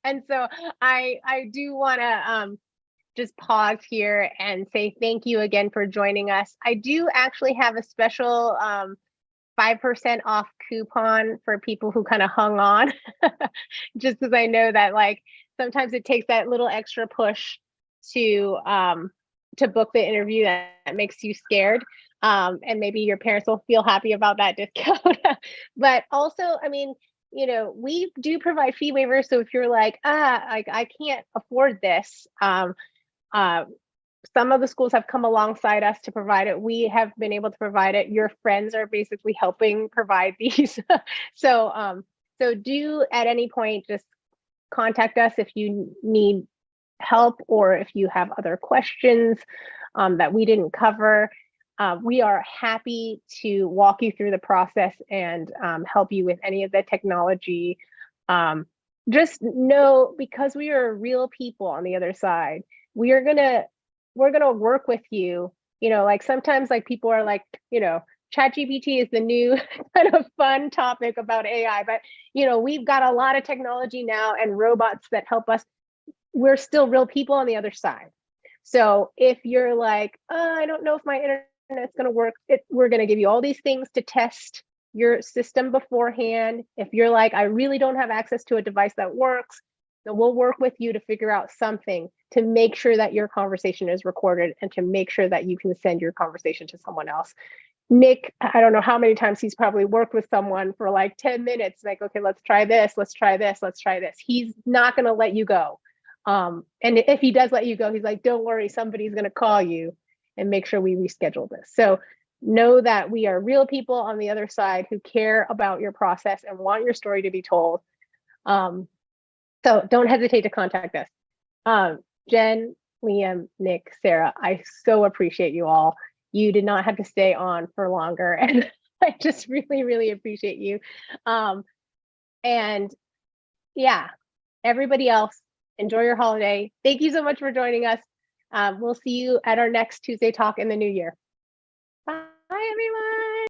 And so I do want to just pause here and say thank you again for joining us. I do actually have a special 5% off coupon for people who kind of hung on, just because I know that like sometimes it takes that little extra push to book the interview that makes you scared. And maybe your parents will feel happy about that discount. But also, I mean, we do provide fee waivers. So if you're like, I can't afford this, some of the schools have come alongside us to provide it. We have been able to provide it. Your friends are basically helping provide these. So do at any point just contact us if you need help or if you have other questions that we didn't cover. We are happy to walk you through the process and help you with any of the technology. Just know, because we are real people on the other side, we're gonna work with you. Like sometimes like people are like, ChatGPT is the new kind of fun topic about AI, but we've got a lot of technology now and robots that help us. We're still real people on the other side. So if you're like, I don't know if my internet's going to work, we're going to give you all these things to test your system beforehand. If you're like, I really don't have access to a device that works, then we'll work with you to figure out something to make sure that your conversation is recorded and to make sure that you can send your conversation to someone else. Nick, I don't know how many times he's probably worked with someone for like 10 minutes, like, okay, let's try this, let's try this, let's try this. He's not going to let you go. And if he does let you go, he's like, don't worry, somebody's going to call you and make sure we reschedule this. So know that we are real people on the other side who care about your process and want your story to be told. So don't hesitate to contact us. Jen, Liam, Nick, Sarah, I so appreciate you all. You did not have to stay on for longer, and I just really, really appreciate you. And yeah, everybody else, enjoy your holiday. Thank you so much for joining us. We'll see you at our next Tuesday talk in the new year. Bye, everyone.